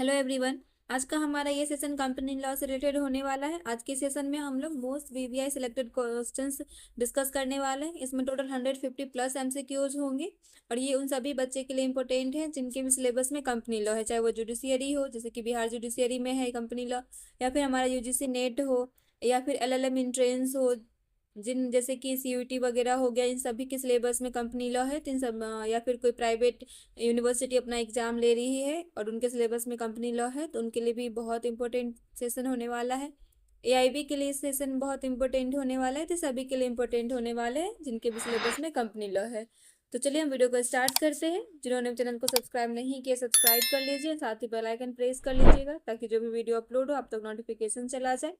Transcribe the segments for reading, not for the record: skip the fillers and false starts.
Hello everyone. आज का हमारा ये सेशन कंपनी लॉ से रिलेटेड होने वाला है। आज के सेशन में हम लोग most VVI selected questions discuss करने वाले हैं। इसमें टोटल 150 प्लस एमसीक्यूज होंगे और ये उन सभी बच्चे के लिए इंपॉर्टेंट है जिनके भी सिलेबस में कंपनी लॉ है, चाहे वो जुडिशियरी हो, जैसे कि बिहार जुडिशियरी में है कंपनी लॉ, या फिर हमारा यूजीसी नेट हो, या फिर एलएलएम एंट्रेंस हो, जिन जैसे कि सीयूटी वगैरह हो गया, इन सभी के सिलेबस में कंपनी लॉ है। तो इन सब या फिर कोई प्राइवेट यूनिवर्सिटी अपना एग्जाम ले रही है और उनके सिलेबस में कंपनी लॉ है, तो उनके लिए भी बहुत इंपॉर्टेंट सेशन होने वाला है। एआईबी के लिए सेशन बहुत इंपॉर्टेंट होने वाला है, तो सभी के लिए इंपॉर्टेंट होने वाले हैं जिनके भी सिलेबस में कंपनी लॉ है। तो चलिए हम वीडियो को स्टार्ट करते हैं। जिन्होंने चैनल को सब्सक्राइब नहीं किया सब्सक्राइब कर लीजिए, साथ ही बेल आइकन प्रेस कर लीजिएगा ताकि जो भी वीडियो अपलोड हो आप तक नोटिफिकेशन चला जाए।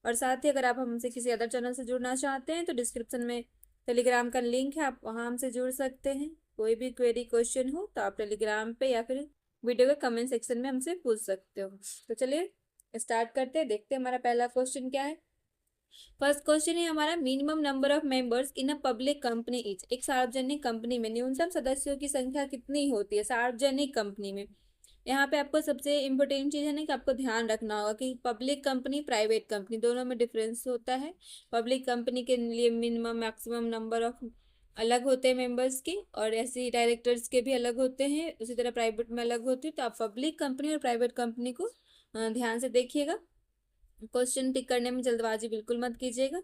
और साथ ही अगर आप हमसे किसी अदर चैनल से जुड़ना चाहते हैं तो डिस्क्रिप्शन में टेलीग्राम का लिंक है, आप वहाँ हमसे जुड़ सकते हैं। कोई भी क्वेरी क्वेश्चन हो तो आप टेलीग्राम पे या फिर वीडियो के कमेंट सेक्शन में हमसे पूछ सकते हो। तो चलिए स्टार्ट करते हैं, देखते हैं हमारा पहला क्वेश्चन क्या है। फर्स्ट क्वेश्चन है हमारा, minimum number of members in a public company is. एक सार्वजनिक कंपनी में न्यूनतम सदस्यों की संख्या कितनी होती है सार्वजनिक कंपनी में। यहाँ पे आपको सबसे इम्पोर्टेंट चीज़ है ना कि आपको ध्यान रखना होगा कि पब्लिक कंपनी प्राइवेट कंपनी दोनों में डिफरेंस होता है। पब्लिक कंपनी के लिए मिनिमम मैक्सिमम नंबर ऑफ अलग होते हैं मेंबर्स के, और ऐसे ही डायरेक्टर्स के भी अलग होते हैं, उसी तरह प्राइवेट में अलग होती है। तो आप पब्लिक कंपनी और प्राइवेट कंपनी को ध्यान से देखिएगा। क्वेश्चन टिक करने में जल्दबाजी बिल्कुल मत कीजिएगा।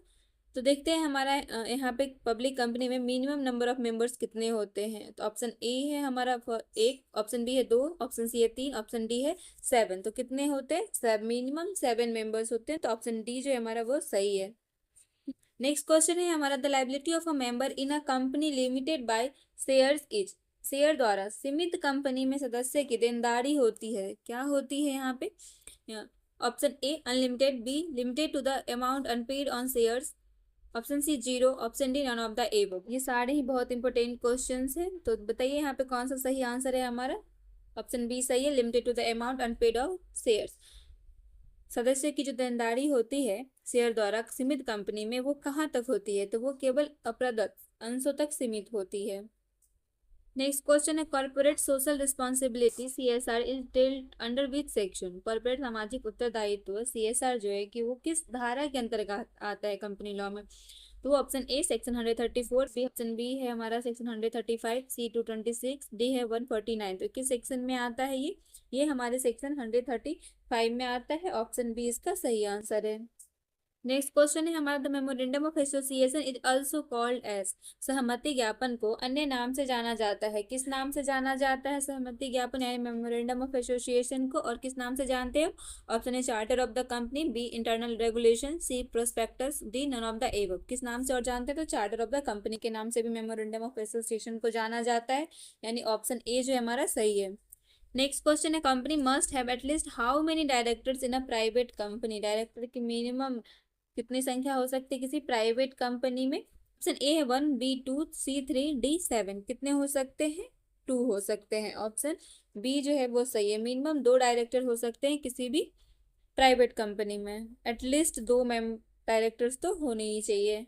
तो देखते हैं हमारा यहाँ पे पब्लिक कंपनी में मिनिमम नंबर ऑफ मेंबर्स कितने होते हैं। तो ऑप्शन ए है हमारा एक, ऑप्शन बी है 2, ऑप्शन सी है 3, ऑप्शन डी है 7। तो कितने होते हैं? सब मिनिमम 7 मेंबर्स होते हैं। तो ऑप्शन डी जो है हमारा वो सही है। नेक्स्ट क्वेश्चन है हमारा, the liability of a member in a company limited by shares is. Share द्वारा सीमित कंपनी में सदस्य की देनदारी होती है, क्या होती है यहाँ पे? Option A unlimited, B limited to the amount unpaid on shares, option C 0, option D none of the above. ये सारे ही बहुत इंपॉर्टेंट क्वेश्चंस हैं। तो बताइए यहाँ पे कौन सा सही आंसर है हमारा? ऑप्शन बी सही है, limited to the amount unpaid of shares. सदस्य की जो देनदारी होती है शेयर द्वारा सीमित कंपनी में, वो कहाँ तक होती है? तो वो केवल अप्रदत्त अंशों तक सीमित होती है। नेक्स्ट क्वेश्चन है, corporate social responsibility CSR is dealt under which section. Corporate सामाजिक उत्तरदायित्व सीएसआर जो है कि वो किस धारा के अंतर्गत आता है कंपनी लॉ में? तो option A section 134, B option B है हमारा सेक्शन 135, सी 226, डी है 149। तो किस सेक्शन में आता है ये हमारे सेक्शन 135 में आता है। ऑप्शन बी इसका सही आंसर है। नेक्स्ट क्वेश्चन है हमारा, the memorandum of association is also called as. सहमति ज्ञापन को अन्य नाम से जाना जाता है, किस नाम से जाना जाता है सहमति ज्ञापन यानी मेमोरेंडम ऑफ एसोसिएशन को? और किस नाम से जानते हो? ऑप्शन है charter of the company, B internal regulation, C prospectus, D none of the above. किस नाम से और जानते हैं? तो चार्टर ऑफ द कंपनी के नाम से भी मेमोरेंडम ऑफ एसोसिएशन को जाना जाता है, यानी ऑप्शन ए जो है हमारा सही है। नेक्स्ट क्वेश्चन है, company must have at least how many directors in a private company. Director की मिनिमम कितनी संख्या हो सकती है किसी प्राइवेट कंपनी में? ऑप्शन ए है 1, बी 2, सी 3, डी 7। कितने हो सकते हैं? 2 हो सकते हैं। ऑप्शन बी जो है वो सही है, मिनिमम 2 डायरेक्टर हो सकते हैं किसी भी प्राइवेट कंपनी में। एटलीस्ट 2 डायरेक्टर्स तो होने ही चाहिए।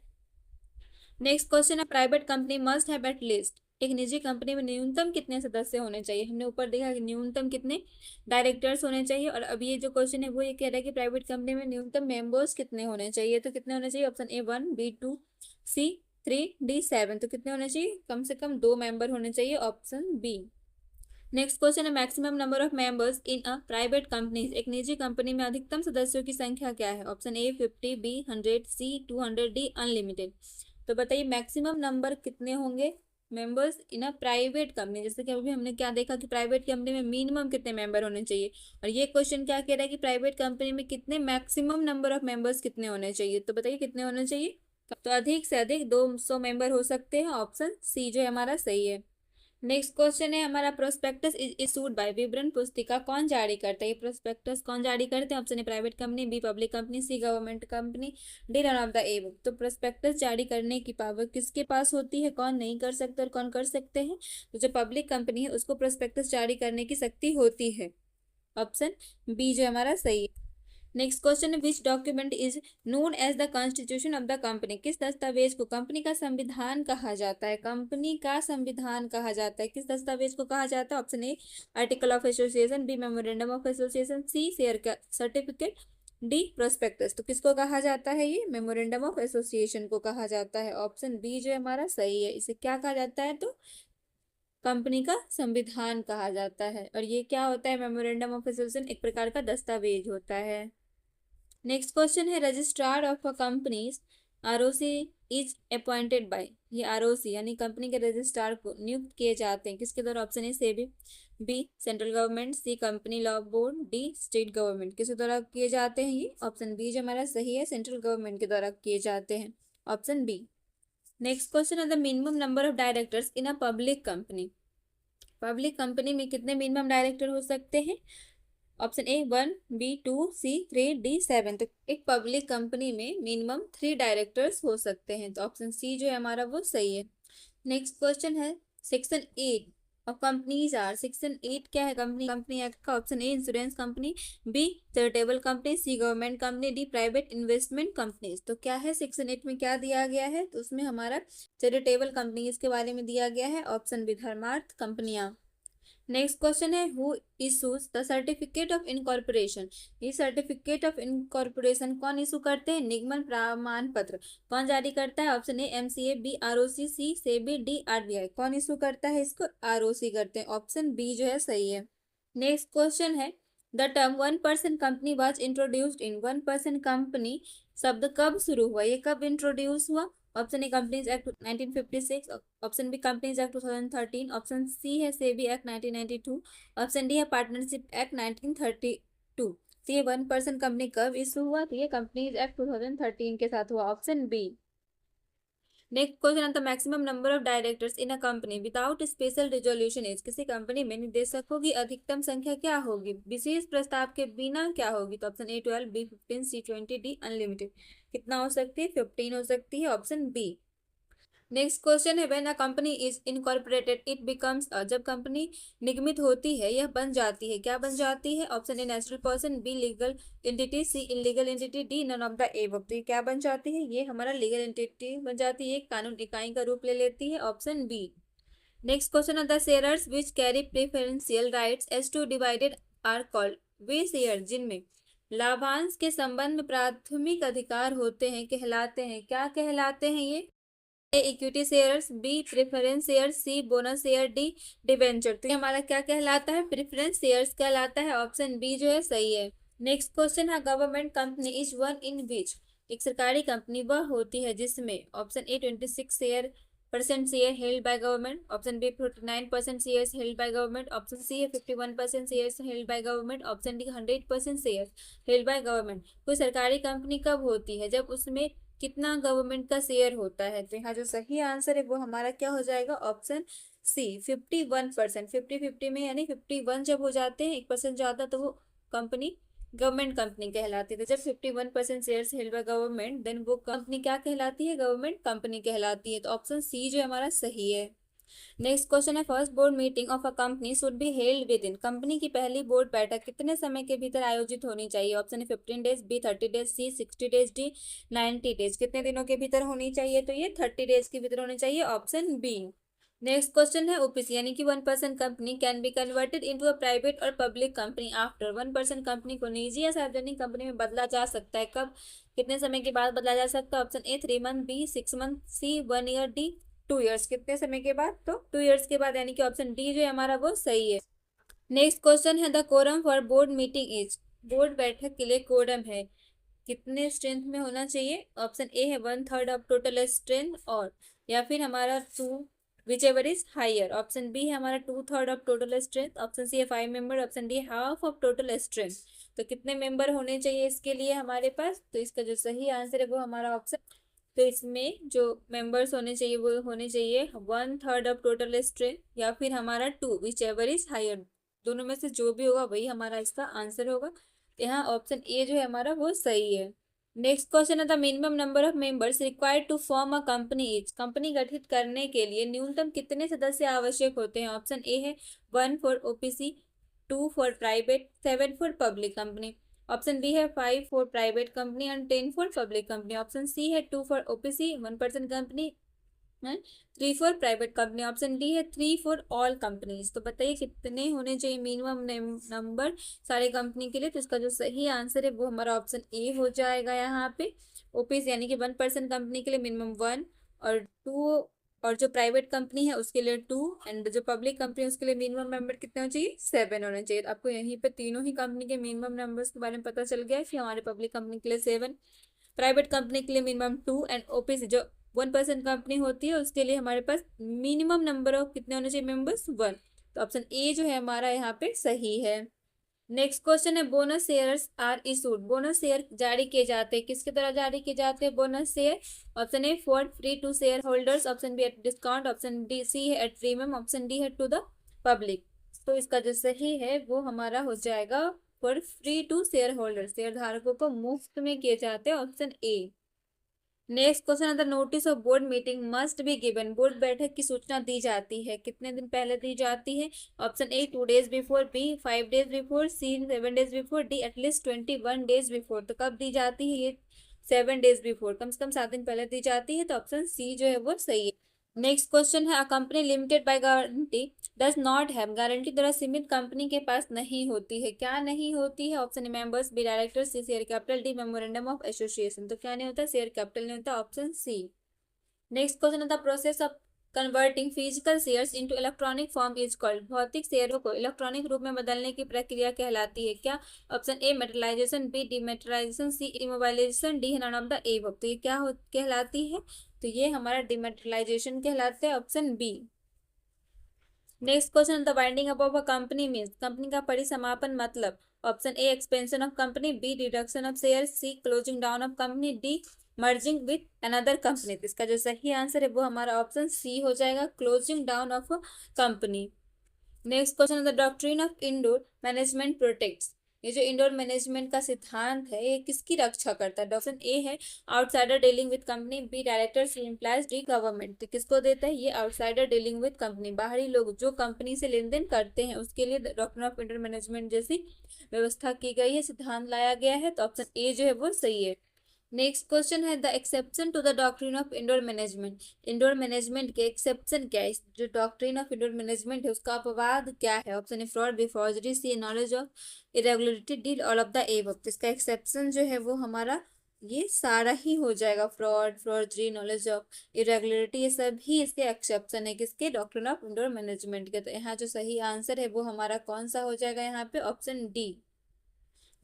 नेक्स्ट क्वेश्चन है, private company must have at least. एक निजी कंपनी में न्यूनतम कितने सदस्य होने चाहिए? हमने ऊपर देखा कि न्यूनतम कितने डायरेक्टर्स होने चाहिए, और अब ये जो क्वेश्चन है वो ये कह रहा है कि प्राइवेट कंपनी में न्यूनतम मेंबर्स कितने होने चाहिए। तो कितने होने चाहिए? Option A 1, B 2, C 3, D 7। तो कितने होने चाहिए? कम से कम 2 मेंबर होने चाहिए, ऑप्शन बी। नेक्स्ट क्वेश्चन है, maximum number of members in a private company. एक निजी कंपनी में अधिकतम सदस्यों की संख्या क्या है? Option A 50, B 100, C 200, D unlimited. तो बताइए मैक्सिमम नंबर कितने होंगे members in a private company. जैसे कि अभी हमने क्या देखा कि प्राइवेट कंपनी में मिनिमम कितने मेंबर होने चाहिए, और ये क्वेश्चन क्या कह रहा है कि प्राइवेट कंपनी में कितने मैक्सिमम नंबर ऑफ मेंबर्स कितने होने चाहिए। तो बताइए कितने होने चाहिए? तो अधिक से अधिक 200 मेंबर हो सकते हैं, ऑप्शन सी जो है हमारा सही है। नेक्स्ट क्वेश्चन है हमारा, प्रोस्पेक्टस इज इशूड बाय। विवरण पुस्तिका कौन जारी करता है? ये प्रोस्पेक्टस कौन जारी करते हैं? Option A private company, B public company, C government company, D none of the above. तो प्रोस्पेक्टस जारी करने की पावर किसके पास होती है? कौन नहीं कर सकते और कौन कर सकते हैं? तो जो पब्लिक कंपनी है उसको प्रोस्पेक्टस जारी करने की शक्ति होती है। ऑप्शन बी जो हमारा सही है। नेक्स्ट क्वेश्चन है which document is known as the constitution of the company. किस दस्तावेज को कंपनी का संविधान कहा जाता है? कंपनी का संविधान कहा जाता है, किस दस्तावेज को कहा जाता है? Option A article of association, B memorandum of association, C share certificate, D prospectus. तो किसको कहा जाता है? ये मेमोरेंडम ऑफ एसोसिएशन को कहा जाता है। ऑप्शन बी जो हमारा सही है। इसे क्या कहा जाता है? तो कंपनी का संविधान कहा जाता है। और ये क्या होता है? मेमोरेंडम ऑफ एसोसिएशन एक प्रकार का दस्तावेज होता है। नेक्स्ट क्वेश्चन है registrar of a companies ROC is appointed by. ये आरओसी यानी कंपनी के रजिस्ट्रार को नियुक्त किए जाते हैं किसके द्वारा? Option A SEBI, B central government, C company law board, D state government. किसके द्वारा किए जाते हैं? ये ऑप्शन बी जो हमारा सही है, सेंट्रल गवर्नमेंट के द्वारा किए जाते हैं। Option B. नेक्स्ट क्वेश्चन है the minimum number of directors in a public company. Public company में कितने मिनिमम डायरेक्टर हो सकते हैं? Option A 1, B 2, C 3, D 7। तो एक पब्लिक कंपनी में मिनिमम 3 डायरेक्टर्स हो सकते हैं। तो ऑप्शन सी जो है हमारा वो सही है। नेक्स्ट क्वेश्चन है section 8 of companies are. Section 8 क्या है कंपनी एक्ट का? Option A insurance company, B charitable company, C government company, D private investment companies. तो क्या है सेक्शन 8 में क्या दिया गया है? तो उसमें हमारा चैरिटेबल कंपनीज के बारे में दिया गया है। ऑप्शन बी धर्मार्थ कंपनियां। नेक्स्ट क्वेश्चन है who issues the certificate of incorporation. ये सर्टिफिकेट ऑफ इनकॉर्पोरेशन कौन इशू करते हैं? निगमन प्रमाण पत्र कौन जारी करता है? Option A MCA, B ROC, C SEBI, D RBI. कौन इशू करता है इसको? आरओसी करते हैं। ऑप्शन बी जो है सही है। नेक्स्ट क्वेश्चन है the term 1% company was introduced in. 1% company शब्द कब शुरू हुआ? ये कब इंट्रोड्यूस हुआ? Option A companies act 1956, option B companies act 2013, option C है सेबी एक्ट 1992, ऑप्शन डी है पार्टनरशिप एक्ट 1932। तो ये 1% कंपनी कब इशू हुआ? तो ये कंपनीज एक्ट 2013 के साथ हुआ। Option B. नेक्स्ट क्वेश्चन है the maximum number of directors in a company without special resolution is. किसी कंपनी में निदेशकों की अधिकतम संख्या क्या होगी? विशेष प्रस्ताव के बिना क्या होगी? तो option A 12, B 15, C 20, D unlimited. कितना हो सकती है? 15 हो सकती है। Option B. नेक्स्ट क्वेश्चन है when a company is incorporated it becomes a. जब कंपनी निगमित होती है यह बन जाती है, क्या बन जाती है? Option A natural person, B legal entity, C illegal entity, D none of the above. तो ये क्या बन जाती है? ये हमारा लीगल एंटिटी बन जाती है, कानून इकाई का रूप ले लेती है। Option B. नेक्स्ट क्वेश्चन है the shares which carry preferential rights as to divided are called. वे शेयर जिनमें लाभांश के संबंध में प्राथमिक अधिकार होते हैं कहलाते हैं, क्या कहलाते हैं ये? A equity shares, B preference share, C bonus share, D debenture. तो ये हमारा क्या कहलाता है? प्रेफरेंस शेयर्स कहलाता है। ऑप्शन बी जो है सही है। नेक्स्ट क्वेश्चन है government company is one in which. एक सरकारी कंपनी वह होती है जिसमें option A 26 share held by government, option B 49% shares held by government, option C है 51% shares held by government, option D 100% shares held by government. कोई सरकारी company कब होती है? जब उसमें कितना गवर्नमेंट का शेयर होता है। तो यहाँ जो सही आंसर है वो हमारा क्या हो जाएगा? ऑप्शन सी 51%। 50-50 में यानी 51 जब हो जाते हैं, 1% ज्यादा, तो वो कंपनी गवर्नमेंट कंपनी कहलाती है। तो जब 51% shares held by government then वो कंपनी क्या कहलाती है? गवर्नमेंट कंपनी कहलाती है। तो ऑप्शन सी जो हमारा सही है। नेक्स्ट क्वेश्चन है first board meeting of a company should be held with in. Company की पहली बोर्ड बैठक कितने समय के भीतर आयोजित होनी चाहिए? ऑप्शन है 15 डेज, बी 30 डेज, सी 60 डेज, डी 90 डेज। कितने दिनों के भीतर होनी चाहिए? तो ये 30 डेज के भीतर होनी चाहिए। Option B. नेक्स्ट क्वेश्चन है ओपीसी यानी कि 1% company can be converted into a private और पब्लिक कंपनी आफ्टर। 1% कंपनी को निजी या सार्वजनिक कंपनी में बदला जा सकता है कब? कितने समय के बाद बदला जा सकता है? Option A 3 month, B 6 month, C 1 year, D 2 years. कितने समय के बाद? तो 2 ईयर्स के बाद, यानी कि ऑप्शन डी जो है हमारा वो सही है। नेक्स्ट क्वेश्चन है the quorum for board meeting is. Board बैठक के लिए कोरम है कितने स्ट्रेंथ में होना चाहिए? ऑप्शन ए है 1/3 ऑफ टोटल स्ट्रेंथ, और या फिर हमारा 2 whichever is higher. Option B है हमारा 2/3 of total strength, option C है 5 member, option D half of total strength. तो कितने मेंबर होने चाहिए इसके लिए हमारे पास? तो इसका जो सही आंसर है वो हमारा ऑप्शन। तो इसमें जो मेंबर्स होने चाहिए वो होने चाहिए 1/3 ऑफ टोटल स्ट्रेंथ या फिर हमारा 2 विच एवर इज हायर। दोनों में से जो भी होगा वही हमारा इसका आंसर होगा। तो यहाँ ऑप्शन ए जो है हमारा वो सही है। नेक्स्ट क्वेश्चन है the minimum number of members required to form a company is. Company गठित करने के लिए न्यूनतम कितने सदस्य आवश्यक होते हैं? ऑप्शन ए है 1 for OPC, 2 for private, 7 for public company. Option B है 5 for private company and 10 for public company. Option C है 2 for OPC 1% company, 3 for private company. Option D है 3 फॉर ऑल कंपनीज। तो बताइए कितने होने चाहिए minimum number सारे company के लिए। तो इसका जो सही आंसर है वो हमारा ऑप्शन ए हो जाएगा यहाँ पे। ओपीसी यानी कि 1% कंपनी के लिए मिनिमम 1 और 2, और जो प्राइवेट कंपनी है उसके लिए 2, एंड जो पब्लिक कंपनी है उसके लिए मिनिमम नंबर कितने होने चाहिए, 7 होने चाहिए। तो आपको यहीं पे तीनों ही कंपनी के मिनिमम नंबर्स के बारे में पता चल गया है कि हमारे पब्लिक कंपनी के लिए 7, प्राइवेट कंपनी के लिए मिनिमम 2, एंड ओपीसी जो 1% कंपनी होती है उसके लिए हमारे पास मिनिमम नंबर ऑफ कितने होने चाहिए मेंबर्स, 1। तो ऑप्शन ए जो है हमारा यहाँ पे सही है। नेक्स्ट क्वेश्चन है bonus shares are issued. Bonus share जारी किए जाते हैं, किसके द्वारा जारी किए जाते हैं bonus share. Option A for free to share holders, option B at discount, option D C है एट प्रीमियम, ऑप्शन डी है टू द पब्लिक। तो इसका जो सही है वो हमारा हो जाएगा for free to share holders, share धारकों को मुफ्त में किए जाते हैं, option A. Next question, the notice of board meeting must be given. Board बैठक की सूचना दी जाती है, कितने दिन पहले दी जाती है। Option A 2 days before, B 5 days before, C 7 days before, D at least 21 days before. तो कब दी जाती है ये, 7 days बिफोर, कम से कम 7 दिन पहले दी जाती है। तो ऑप्शन सी जो है वो सही है। नेक्स्ट क्वेश्चन है, अ company limited by guarantee does not have. Guarantee द्वारा सीमित कंपनी के पास नहीं होती है, क्या नहीं होती है। Option A members, B directors, C share capital, D memorandum of association. तो क्या नहीं होता, शेयर कैपिटल नहीं होता, ऑप्शन सी। नेक्स्ट क्वेश्चन है, the process of converting physical shares into electronic form is called. भौतिक शेयरों को इलेक्ट्रॉनिक रूप में बदलने की प्रक्रिया कहलाती है क्या। Option A materialisation, B dematerialisation, C immobilisation, D है नॉन ऑफ द एबव। तो ये क्या कहलाती है, तो ये हमारा डिमेटलाइजेशन कहलाता है, option B. Next question, the winding up of a company means. Company का परिसमापन मतलब। Option A expansion of company, B reduction of share, C closing down of company, D merging with another company. तो इसका जो सही answer है वो हमारा ऑप्शन सी हो जाएगा, closing down of a company. Next question, the doctrine of indoor management protects. ये जो इंडोर मैनेजमेंट का सिद्धांत है ये किसकी रक्षा करता है। ऑप्शन ए है outsider dealing with company, B directors, employees, D government. तो किसको देता है ये, आउटसाइडर डीलिंग विद कंपनी, बाहरी लोग जो कंपनी से लेन देन करते हैं उसके लिए डॉक्ट्रिन ऑफ इंडोर मैनेजमेंट जैसी व्यवस्था की गई है, सिद्धांत लाया गया है। तो ऑप्शन ए जो है वो सही है। नेक्स्ट क्वेश्चन है, the exception to the doctrine of indoor management. Indoor management के एक्सेप्शन क्या है, जो डॉक्ट्रिन ऑफ इंडोर मैनेजमेंट है उसका अपवाद क्या है। Option A fraud, B forgery, C knowledge of irregularity, D all of the above. इसका एक्सेप्शन जो है वो हमारा ये सारा ही हो जाएगा, fraud, forgery, knowledge of irregularity, ये सब ही इसके एक्सेप्शन है किसके, डॉक्ट्रिन ऑफ इंडोर मैनेजमेंट के। तो यहाँ जो सही आंसर है वो हमारा कौन सा हो जाएगा यहाँ पे, ऑप्शन डी।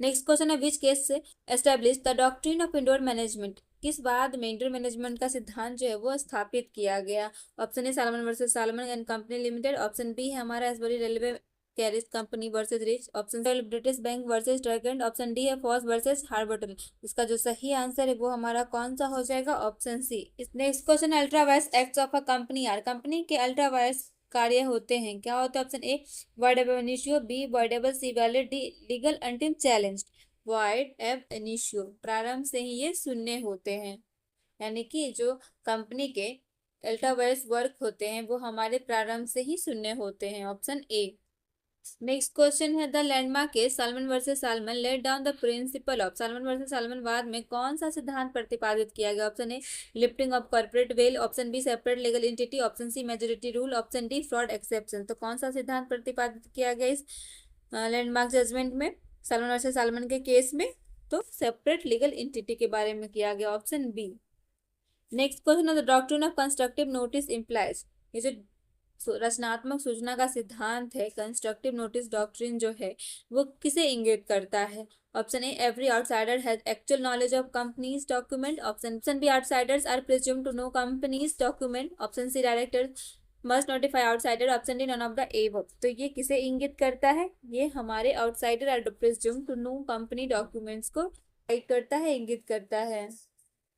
नेक्स्ट क्वेश्चन है, विच केस से establish the doctrine of indoor management. किस बाद में इंडोर मैनेजमेंट का सिद्धांत जो है वो स्थापित किया गया। Option A Salomon versus Salomon and company limited, option B है हमारा Ashbury railway carriage company versus Riche, option C British bank versus Dragon, option D है फॉस वर्सेस हार्बर्टन। इसका जो सही आंसर है वो हमारा कौन सा हो जाएगा, option C. Next question, ultra vires acts of a company are. Company के अल्ट्रा वायर्स कार्य होते हैं, क्या होता है। Option A void ab initio, B voidable, C valid, D legal until challenge. Void ab initio, प्रारंभ से ही ये शून्य होते हैं, यानी कि जो कंपनी के अल्ट्रा वायर्स वर्क होते हैं वो हमारे प्रारंभ से ही शून्य होते हैं, ऑप्शन ए। नेक्स्ट क्वेश्चन है, the landmark case Salomon versus Salomon laid down the principle of. Salomon versus Salomon वाद में कौन सा सिद्धांत प्रतिपादित किया गया। Option A lifting of corporate veil, option B separate legal entity, option C majority rule, option D fraud exception. तो कौन सा सिद्धांत प्रतिपादित किया गया इस लैंडमार्क जजमेंट में, सालमन वर्सेस सालमन के केस में। तो सेपरेट लीगल एंटिटी के बारे में किया गया, ऑप्शन बी। नेक्स्ट क्वेश्चन है, the doctrine of constructive notice implies. ये जो रचनात्मक सूचना का सिद्धांत है, कंस्ट्रक्टिव नोटिस डॉक्ट्रिन जो है वो किसे इंगित करता है। Option A every outsider has actual knowledge of company's document, option B outsiders are presumed to know company's document, option C directors must notify outsider, option D none of the above. तो ये किसे इंगित करता है, ये हमारे outsider are presumed to know company documents को guide करता है, इंगित करता है।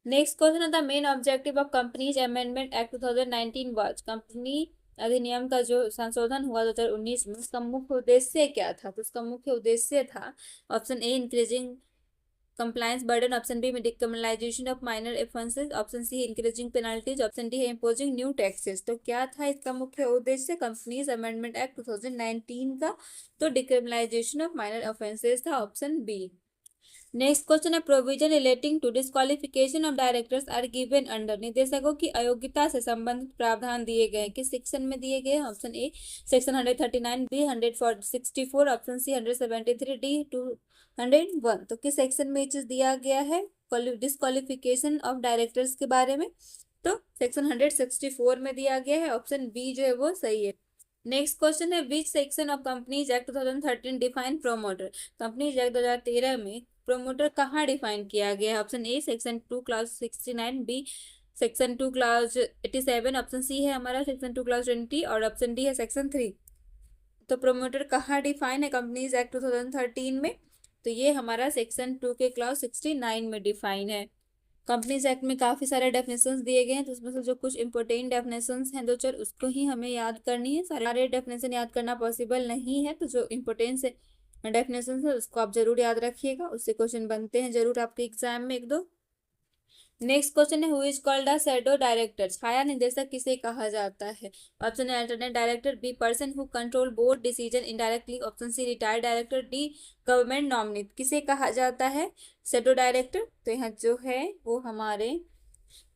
नेक्स्ट क्वेश्चन है, the main objective of companies amendment act 2019 was. Company अधिनियम का जो संशोधन हुआ 2019 में उसका मुख्य उद्देश्य क्या था। तो उसका मुख्य उद्देश्य था, option A increasing compliance burden, option B decriminalisation of minor offences, option C increasing penalties, option D है इम्पोजिंग न्यू टैक्सेस। तो क्या था इसका मुख्य उद्देश्य कंपनीज अमेंडमेंट एक्ट 2019 का, तो डिक्रिमिनलाइजेशन ऑफ माइनर ऑफेंसेस था, ऑप्शन बी। नेक्स्ट क्वेश्चन है provision relating to disqualification of directors are given under. निदेशकों की अयोग्यता से संबंधित प्रावधान दिए गए किस सेक्शन में दिए गए? Option A section 139, B 164, option C 173, D 201। तो किस सेक्शन में ये चीज दिया गया है डिस्क्वालिफिकेशन ऑफ डायरेक्टर्स के बारे में? तो सेक्शन 164 में दिया गया है। ऑप्शन बी जो है वो सही है। नेक्स्ट क्वेश्चन है which section of companies act 2013 define promoter. Companies act 2013 में प्रोमोटर कहाँ डिफाइन किया गया है? Option A section 2 class 69, B section 2 class 87, option C है हमारा सेक्शन 2 क्लास 20 और ऑप्शन डी है सेक्शन 3। तो प्रोमोटर कहाँ डिफाइन है कंपनीज एक्ट 2013 में? तो ये हमारा सेक्शन 2 के क्लास 69 में डिफाइन है। कंपनीज एक्ट में काफी सारे डेफिनेशंस दिए गए हैं, तो उसमें से जो कुछ इंपॉर्टेंट डेफिनेशंस हैं दो चार उसको ही हमें याद करनी है। सारे डेफिनेशन याद करना पॉसिबल नहीं है, तो जो इंपॉर्टेंट डेफिनेशन है उसको आप जरूर याद रखिएगा, उससे क्वेश्चन बनते हैं जरूर आपके एग्जाम में एक दो। नेक्स्ट क्वेश्चन है who is called a shadow director. छाया निदेशक किसे कहा जाता है? ऑप्शन है alternate director, B person who control board decision indirectly, option C retired director, D government nominee. किसे कहा जाता है शैडो डायरेक्टर? तो यहाँ जो है वो हमारे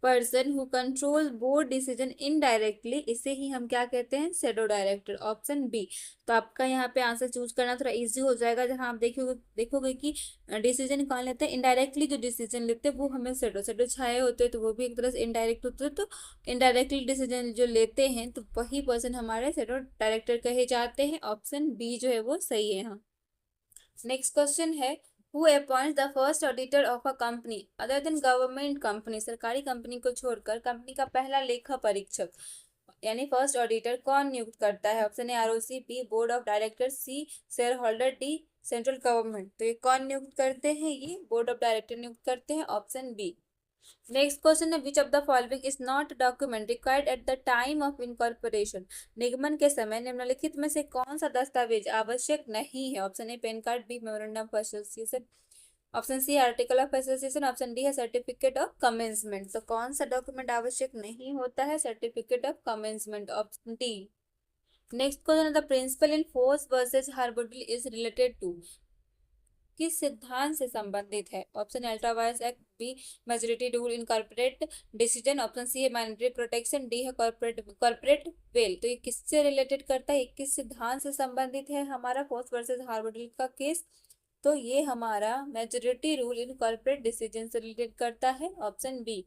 person who control board decision indirectly, इसे ही हम क्या कहते हैं? Shadow director, option B. तो आपका यहाँ पे आंसर चूज करना थोड़ा इजी हो जाएगा, जहां आप देखोगे कि डिसीजन कौन लेते हैं, इनडायरेक्टली जो डिसीजन लेते हैं वो हमें शैडो छाए होते हैं, तो वो भी एक तरह से इनडायरेक्ट होते हैं। तो इनडायरेक्टली डिसीजन जो लेते हैं तो वही पर्सन हमारे शैडो डायरेक्टर कहे जाते हैं। ऑप्शन बी जो है वो सही है। हाँ। नेक्स्ट क्वेश्चन है who appoints the first auditor of a company other than government company. सरकारी कंपनी को छोड़कर कंपनी का पहला लेखा परीक्षक यानी फर्स्ट ऑडिटर कौन नियुक्त करता है? Option A ROC, B board of director, C share holder, D central government. तो ये कौन नियुक्त करते हैं? ये बोर्ड ऑफ डायरेक्टर नियुक्त करते हैं, ऑप्शन बी। नेक्स्ट क्वेश्चन है which of the following is not document required at the time of incorporation. निगमन के समय निम्नलिखित में से कौन सा दस्तावेज आवश्यक नहीं है? Option A PAN card, B memorandum of association, option C article of association, option D है सर्टिफिकेट ऑफ कमेंसमेंट। तो कौन सा डॉक्यूमेंट आवश्यक नहीं होता है? Certificate of commencement, option D. Next question है the principle in Foss versus Harbottle is related to. किस सिद्धांत से संबंधित है? Option ultra vires act, B majority rule in corporate decision, option C है माइनॉरिटी प्रोटेक्शन, डी है corporate veil. तो ये किससे रिलेटेड करता है, किस सिद्धांत से संबंधित है हमारा फोर्स वर्सेज हार्बोडल का केस? तो ये हमारा majority rule in corporate decision से रिलेटेड करता है, option B.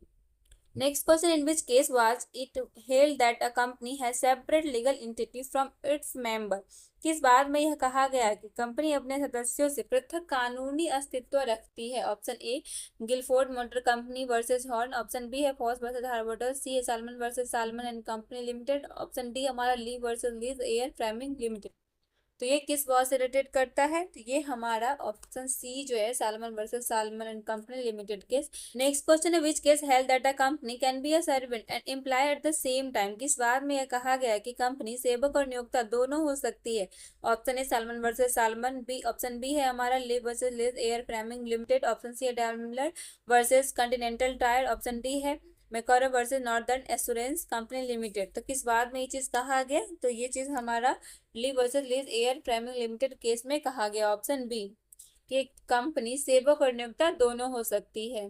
Next question in which case was it held that a company has separate legal entity from its member. किस बात में यह कहा गया कि कंपनी अपने सदस्यों से पृथक कानूनी अस्तित्व रखती है? Option A Gilford motor company versus Horne, option B है फॉस वर्सेस हार्बोटर, सी है Salomon versus Salomon and company limited, option D हमारा Lee versus Lee's air farming limited. तो ये किस वॉर से रिलेटेड करता है? तो ये हमारा ऑप्शन सी जो है Salomon versus Salomon and company limited case. Next question है which case held that a company can be a servant and employ at the same time. किस बात में यह कहा गया कि कंपनी सेवक और नियोक्ता दोनों हो सकती है? Option A Salomon versus Salomon, B option B है हमारा Lee versus Lee air farming limited, option C है Daimler versus continental tyre, option D है Macaura versus northern assurance company limited. तो किस बात में ये चीज कहा गया? तो ये चीज हमारा Lee versus Lee's air farming limited case में कहा गया, ऑप्शन बी, कि कंपनी सेवक और नियोक्ता दोनों हो सकती है।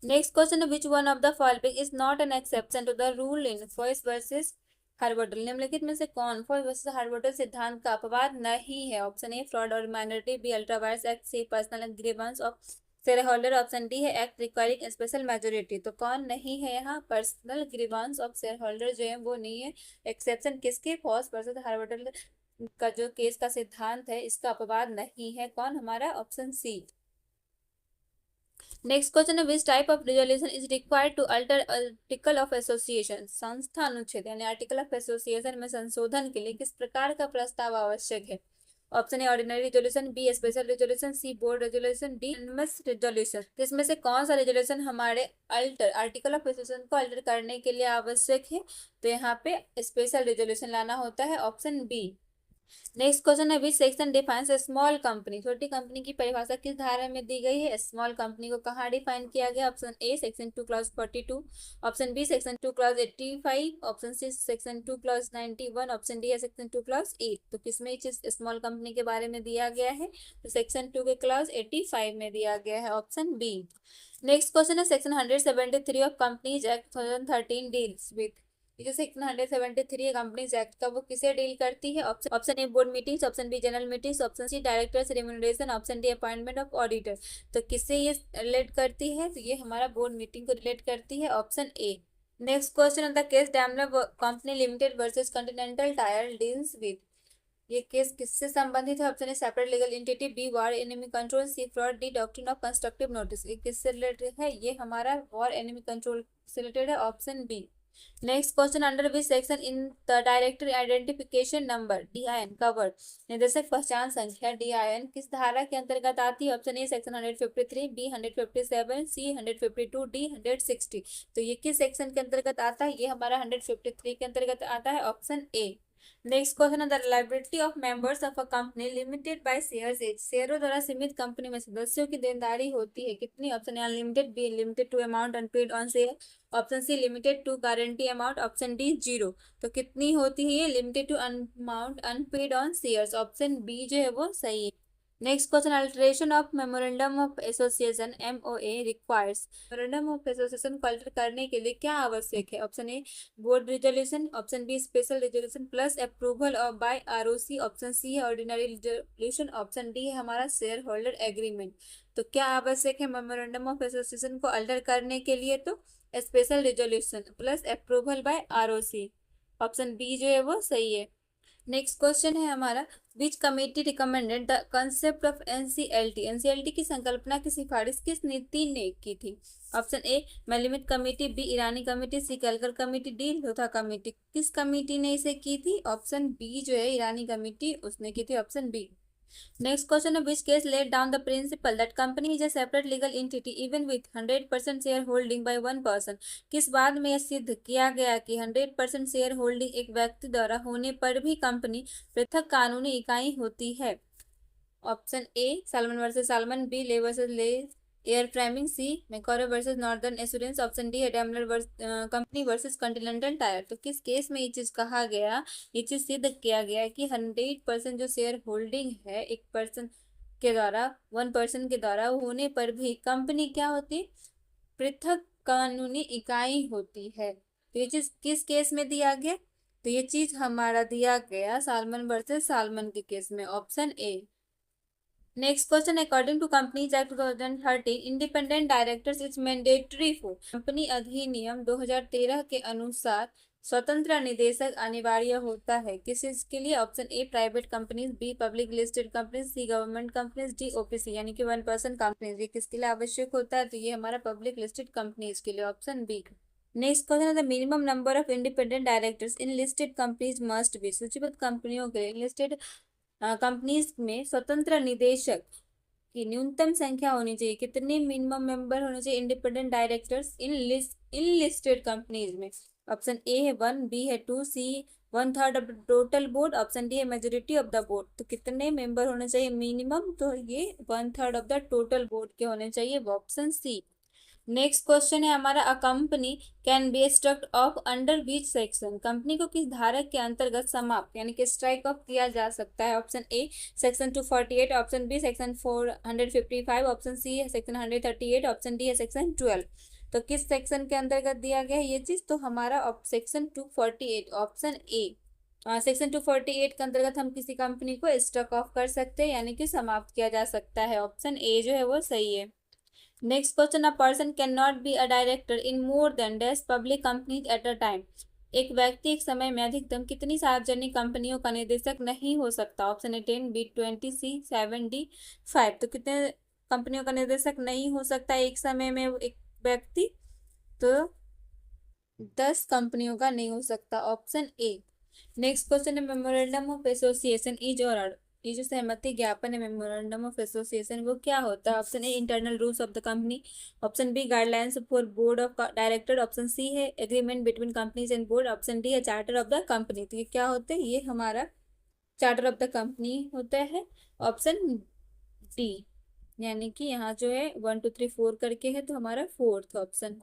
नेक्स्ट क्वेश्चन है which one of the following is not an exception to the rule in Foss versus Harbottle. निम्नलिखित में से कौन फॉइस वर्सेस हार्बोटल सिद्धांत का अपवाद नहीं है? ऑप्शन ए फ्रॉड और minority, B ultra vires act, C personal grievance of shareholder, option D है एक्ट रिक्वायरिंग स्पेशल मेजोरिटी। तो कौन नहीं है यहाँ? Personal grievance of shareholder जो है वो नहीं है। एक्सेप्शन किसके? फॉस वर्सेस हार्बोटल का जो केस का सिद्धांत है इसका अपवाद नहीं है। कौन? हमारा ऑप्शन सी। नेक्स्ट क्वेश्चन है which type of resolution is required to alter article of association. संस्था अनुच्छेद यानी आर्टिकल ऑफ एसोसिएशन में संशोधन के लिए किस प्रकार का प्रस्ताव आवश्यक है? Option A ordinary resolution, B special resolution, C board resolution, D unanimous resolution. तो इसमें से कौन सा रिजोल्यूशन हमारे आर्टिकल ऑफ एसोसिएशन को अल्टर करने के लिए आवश्यक है? तो यहाँ पे स्पेशल रिजोल्यूशन लाना होता है, ऑप्शन बी। नेक्स्ट क्वेश्चन है which section defines A small company, छोटी कंपनी की परिभाषा किस धारा में दी गई है। स्मॉल कंपनी को कहाँ डिफाइन किया गया। Option A section 2 clause 42, option B section 2 clause 85, option C section 2 clause 91, option D है सेक्शन 2 क्लॉज 8। तो किसमें चीज स्मॉल कंपनी के बारे में दिया गया है, तो सेक्शन 2 के क्लॉज 85 में दिया गया है, ऑप्शन बी। नेक्स्ट क्वेश्चन है section 173 of companies act 2013 deals with, ये जो सेक्शन 173 है कंपनीज एक्ट का, वो किसे डील करती है। Option A board meetings, option B general meetings, option C directors remuneration, option D appointment of auditor. तो किससे ये रिलेट करती है, तो ये हमारा बोर्ड मीटिंग को रिलेट करती है, option A. Next question on the case Daimler company limited versus continental Tyre deals with, ये केस किससे संबंधित है। Option A separate legal entity, B war enemy control, C fraud, D doctrine of constructive notice. ये किससे related है, ये हमारा war enemy control से रिलेटेड है, option B. Next question under which section in the director identification number DIN covered, निर्देशक पहचान संख्या DIN किस धारा के अंतर्गत आती है। Option A section 153, B 157, C 152, D 160। तो ये किस सेक्शन के अंतर्गत आता है, ये हमारा 153 के अंतर्गत आता है, ऑप्शन ए। नेक्स्ट क्वेश्चन है the liability of members of a company limited by shares as, शेयरों द्वारा सीमित कंपनी में सदस्यों की देनदारी होती है कितनी। Option A unlimited, B limited to amount unpaid on share, option C limited to guarantee amount, option D 0। तो कितनी होती है ये, limited to amount unpaid on shares, option B जो है वो सही है। Next question alteration of memorandum of association MOA requires, memorandum of association को अल्टर करने के लिए क्या आवश्यक है। Option A board resolution, option B special resolution plus approval of by ROC, option C है ऑर्डिनरी रिजोल्यूशन, ऑप्शन डी है हमारा शेयर होल्डर एग्रीमेंट। तो क्या आवश्यक है मेमोरेंडम ऑफ एसोसिएशन को अल्टर करने के लिए, तो special resolution plus approval by ROC, option B जो है वो सही है। नेक्स्ट क्वेश्चन है हमारा which committee recommended the concept of NCLT की संकल्पना की सिफारिश किस नीति ने की थी। Option A Malimath committee, B Irani committee, C Kelkar committee, D Lodha committee. किस कमेटी ने इसे की थी, ऑप्शन बी जो है ईरानी कमेटी उसने की थी, ऑप्शन बी। नेक्स्ट क्वेश्चन है which case laid down the principle that company is a separate legal entity even with 100% share holding by one person, किस बात में यह सिद्ध किया गया कि 100% शेयर होल्डिंग एक व्यक्ति द्वारा होने पर भी कंपनी पृथक कानूनी इकाई होती है। Option A Salomon versus Salomon, B Lee versus Lee air farming, C Macaura versus northern assurance, option D है Daimler company versus continental tyre. तो किस केस में ये चीज कहा गया, ये चीज सिद्ध किया गया कि 100% जो शेयर होल्डिंग है एक पर्सन के द्वारा, वन पर्सन के द्वारा होने पर भी कंपनी क्या होती, पृथक कानूनी इकाई होती है। तो ये चीज किस केस में दिया गया, तो ये चीज हमारा दिया गया सालमन वर्सेस सालमन के केस में, option A. Next question according to companies act 2013 independent directors is mandatory for, company अधिनियम 2013 के अनुसार स्वतंत्र निदेशक अनिवार्य होता है किस इसके लिए। Option A private companies, B public listed companies, C government companies, D OPC यानी कि वन पर्सन कंपनीज। ये किसके लिए आवश्यक होता है, तो ये हमारा पब्लिक लिस्टेड कंपनीज के लिए, ऑप्शन बी। नेक्स्ट क्वेश्चन है the minimum number of independent directors in listed companies must be, सूचीबद्ध कंपनियों के लिए लिस्टेड कंपनीज में स्वतंत्र निदेशक की न्यूनतम संख्या होनी चाहिए, कितने मिनिमम मेंबर होने चाहिए independent directors in listed companies में। ऑप्शन ए है 1, बी है 2, सी 1/3 of the total board, option D है मेजोरिटी ऑफ द बोर्ड। तो कितने मेंबर होने चाहिए मिनिमम, तो ये 1/3 ऑफ द टोटल बोर्ड के होने चाहिए, ऑप्शन सी। नेक्स्ट क्वेश्चन है हमारा अ company can B struct of under which section, company को किस धारक के अंतर्गत समाप्त यानी कि स्ट्राइक ऑफ किया जा सकता है। Option A section 248, option B section 455, option C है सेक्शन 138, ऑप्शन डी है सेक्शन 12। तो किस सेक्शन के अंतर्गत दिया गया है ये चीज, तो हमारा सेक्शन 248, ऑप्शन ए। सेक्शन 248 के अंतर्गत हम किसी कंपनी को स्ट्रक ऑफ कर सकते हैं यानी कि समाप्त किया जा सकता है, ऑप्शन ए जो है वो सही है। Next question a person can not be a director in more than dash public companies eight a time, एक व्यक्ति एक समय में अधिकतम कितनी सार्वजनिक कंपनियों का निदेशक नहीं हो सकता। Option A 10, B 20, C 7, D 5। तो कितने कंपनियों का निदेशक नहीं हो सकता एक समय में एक व्यक्ति, तो 10 कंपनियों का नहीं हो सकता, ऑप्शन ए। नेक्स्ट क्वेश्चन है मेमोरेंडम ऑफ एसोसिएशन इज और, ये जो सहमति ज्ञापन है मेमोरेंडम ऑफ एसोसिएशन वो क्या होता है। Option A internal rules of the company, option B guidelines for board of director, option C है agreement between companies and board, option D है चार्टर ऑफ द कंपनी। तो ये क्या होते हैं, ये हमारा चार्टर ऑफ द कंपनी होता है ऑप्शन डी, यानी कि यहाँ जो है 1 2 3 4 करके है, तो हमारा फोर्थ ऑप्शन।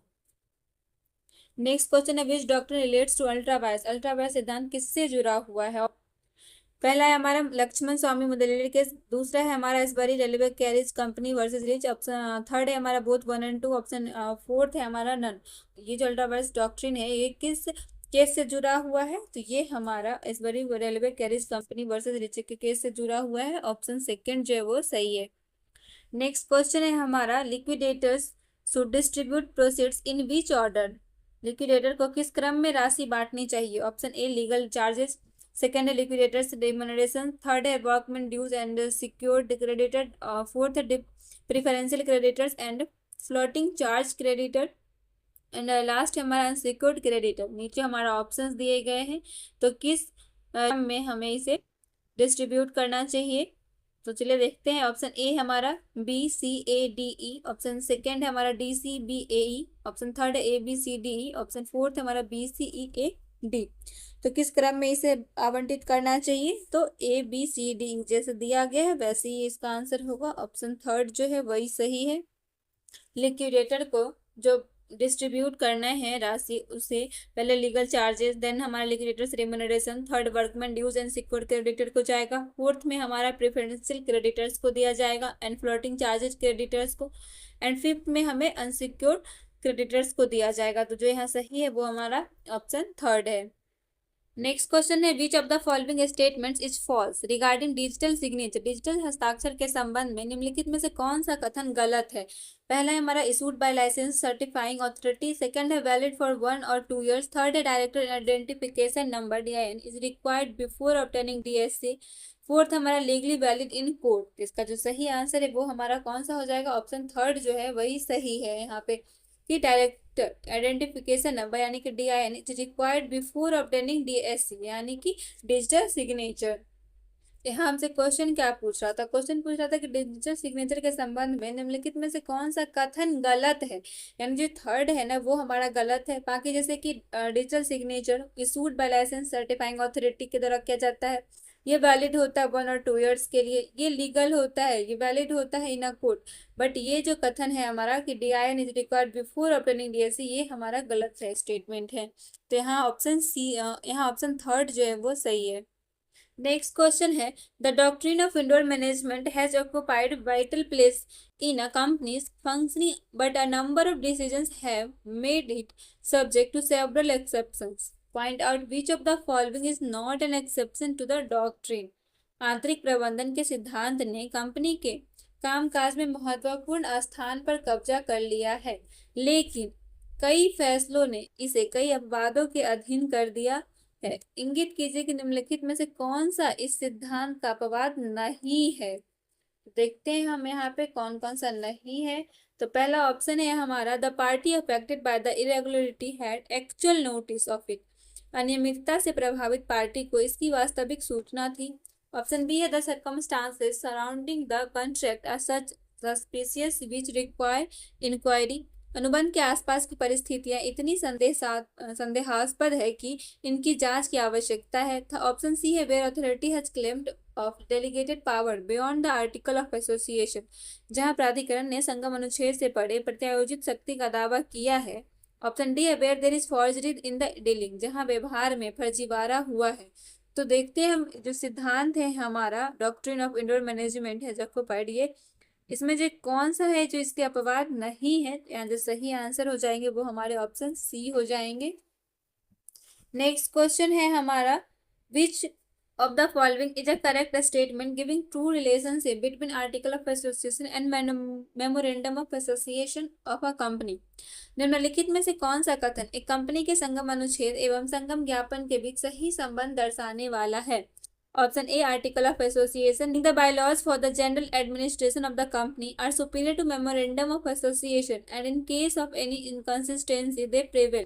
नेक्स्ट क्वेश्चन है which doctor relates to ultra vires, ultra vires सिद्धांत किससे जुड़ा हुआ है? पहला है हमारा लक्ष्मण स्वामी मुदलियार केस, दूसरा है हमारा Ashbury railway carriage company versus Riche, option third है हमारा बोथ 1 और 2, ऑप्शन फोर्थ है हमारा नन। ये जो अल्ट्रावायलेट डॉक्ट्रिन है ये किस केस से जुड़ा हुआ है? तो ये हमारा Ashbury railway carriage company versus Riche के केस से जुड़ा हुआ है, ऑप्शन सेकंड जो है वो सही है। नेक्स्ट क्वेश्चन है हमारा liquidators should distribute proceeds in which order, liquidator को किस क्रम में राशि बांटनी चाहिए? Option A legal charges, second है लिक्विडेटर्स रेम्यूनरेशन, थर्ड है workman dues and secured creditor, fourth है preferential creditors and floating charge creditor, and last है हमारा अनसिक्योर्ड क्रेडिटर। नीचे हमारा ऑप्शंस दिए गए हैं, तो किस में हमें इसे डिस्ट्रीब्यूट करना चाहिए? तो चलिए देखते हैं। ऑप्शन ए हमारा B C A D E, option second है हमारा D C B A E, option third है A B C D E, option fourth है हमारा B C E A D. तो किस क्रम में इसे आवंटित करना चाहिए? तो ए बी सी डी जैसे दिया गया है वैसे ही इसका आंसर होगा, ऑप्शन थर्ड जो है वही सही है। लिक्विडेटर को जो डिस्ट्रीब्यूट करना है राशि उसे पहले लीगल चार्जेस, देन हमारा liquidators remuneration, third workman dues and secured creditor को जाएगा, फोर्थ में हमारा प्रेफरेंशियल क्रेडिटर्स को दिया जाएगा एंड फ्लोटिंग चार्जेस क्रेडिटर्स को, एंड फिफ्थ में हमें अनसिक्योर्ड क्रेडिटर्स को दिया जाएगा। तो जो यहाँ सही है वो हमारा ऑप्शन थर्ड है। नेक्स्ट क्वेश्चन है which of the following statements is false regarding digital signature, digital हस्ताक्षर के संबंध में निम्नलिखित में से कौन सा कथन गलत है? पहला है हमारा issued by licence certifying authority, second है वैलिड फॉर 1 और 2 years, थर्ड है director identification number DIN is required before obtaining DSC, fourth हमारा लीगली वैलिड इन कोर्ट। इसका जो सही आंसर है वो हमारा कौन सा हो जाएगा? ऑप्शन थर्ड जो है वही सही है यहाँ पे, कि डायरेक्टर आइडेंटिफिकेशन नंबर यानी कि DIN is required before obtaining DSC यानी कि डिजिटल सिग्नेचर। यहाँ हमसे क्वेश्चन क्या पूछ रहा था? क्वेश्चन पूछ रहा था कि डिजिटल सिग्नेचर के संबंध में निम्नलिखित में से कौन सा कथन गलत है, यानी जो थर्ड है ना वो हमारा गलत है। बाकी जैसे कि digital signature issued by licence certifying authority के द्वारा किया जाता है, ये वैलिड होता है 1 और 2 years के लिए, ये लीगल होता है, ये वैलिड होता है इन अ कोर्ट। बट ये जो कथन है हमारा कि DIN is required before obtaining DSC, ये हमारा गलत है स्टेटमेंट है। तो यहाँ ऑप्शन सी, यहाँ ऑप्शन थर्ड जो है वो सही है। नेक्स्ट क्वेश्चन है the doctrine of indoor management has occupied vital place in a company's functioning but a number of decisions have made it subject to several exceptions, point out which of the following is not an exception to the doctrine. आंतरिक प्रबंधन के सिद्धांत ने company के कामकाज में महत्वपूर्ण स्थान पर कब्जा कर लिया है, लेकिन कई फैसलों ने इसे कई अपवादों के अधीन कर दिया है। इंगित कीजिए कि निम्नलिखित में से कौन सा इस सिद्धांत का अपवाद नहीं है। देखते हैं हम यहाँ पे कौन कौन सा नहीं है। तो पहला ऑप्शन है हमारा the party affected by the irregularity had actual notice of it, अनियमितता से प्रभावित पार्टी को इसकी वास्तविक सूचना थी। ऑप्शन बी है the circumstances surrounding the contract are such suspicious which require inquiry, अनुबंध के आसपास की परिस्थितियां इतनी संदेहास्पद है कि इनकी जांच की आवश्यकता है। ऑप्शन सी है where authority has claimed of delegated power beyond the article of association, जहां प्राधिकरण ने संगम अनुच्छेद से परे प्रत्यायोजित शक्ति का दावा किया है। ऑप्शन डी है where there is forgery in the dealing, जहां व्यवहार में फर्जीवाड़ा हुआ है। तो देखते हैं हम जो सिद्धांत है हमारा डॉक्ट्रिन ऑफ इंडोर मैनेजमेंट है जब पढ़िए, इसमें जो कौन सा है जो इसके अपवाद नहीं है, या जो सही आंसर हो जाएंगे वो हमारे ऑप्शन सी हो जाएंगे। नेक्स्ट क्वेश्चन है हमारा विच of the following is a correct statement giving true relationship between article of association and memorandum of association of a company। निम्नलिखित में से कौन सा कथन एक कंपनी के संगम अनुच्छेद एवं संगम ज्ञापन के बीच सही संबंध दर्शाने वाला है? Option A article of association the bylaws for the general administration of the company are superior to memorandum of association and in case of any inconsistency they prevail.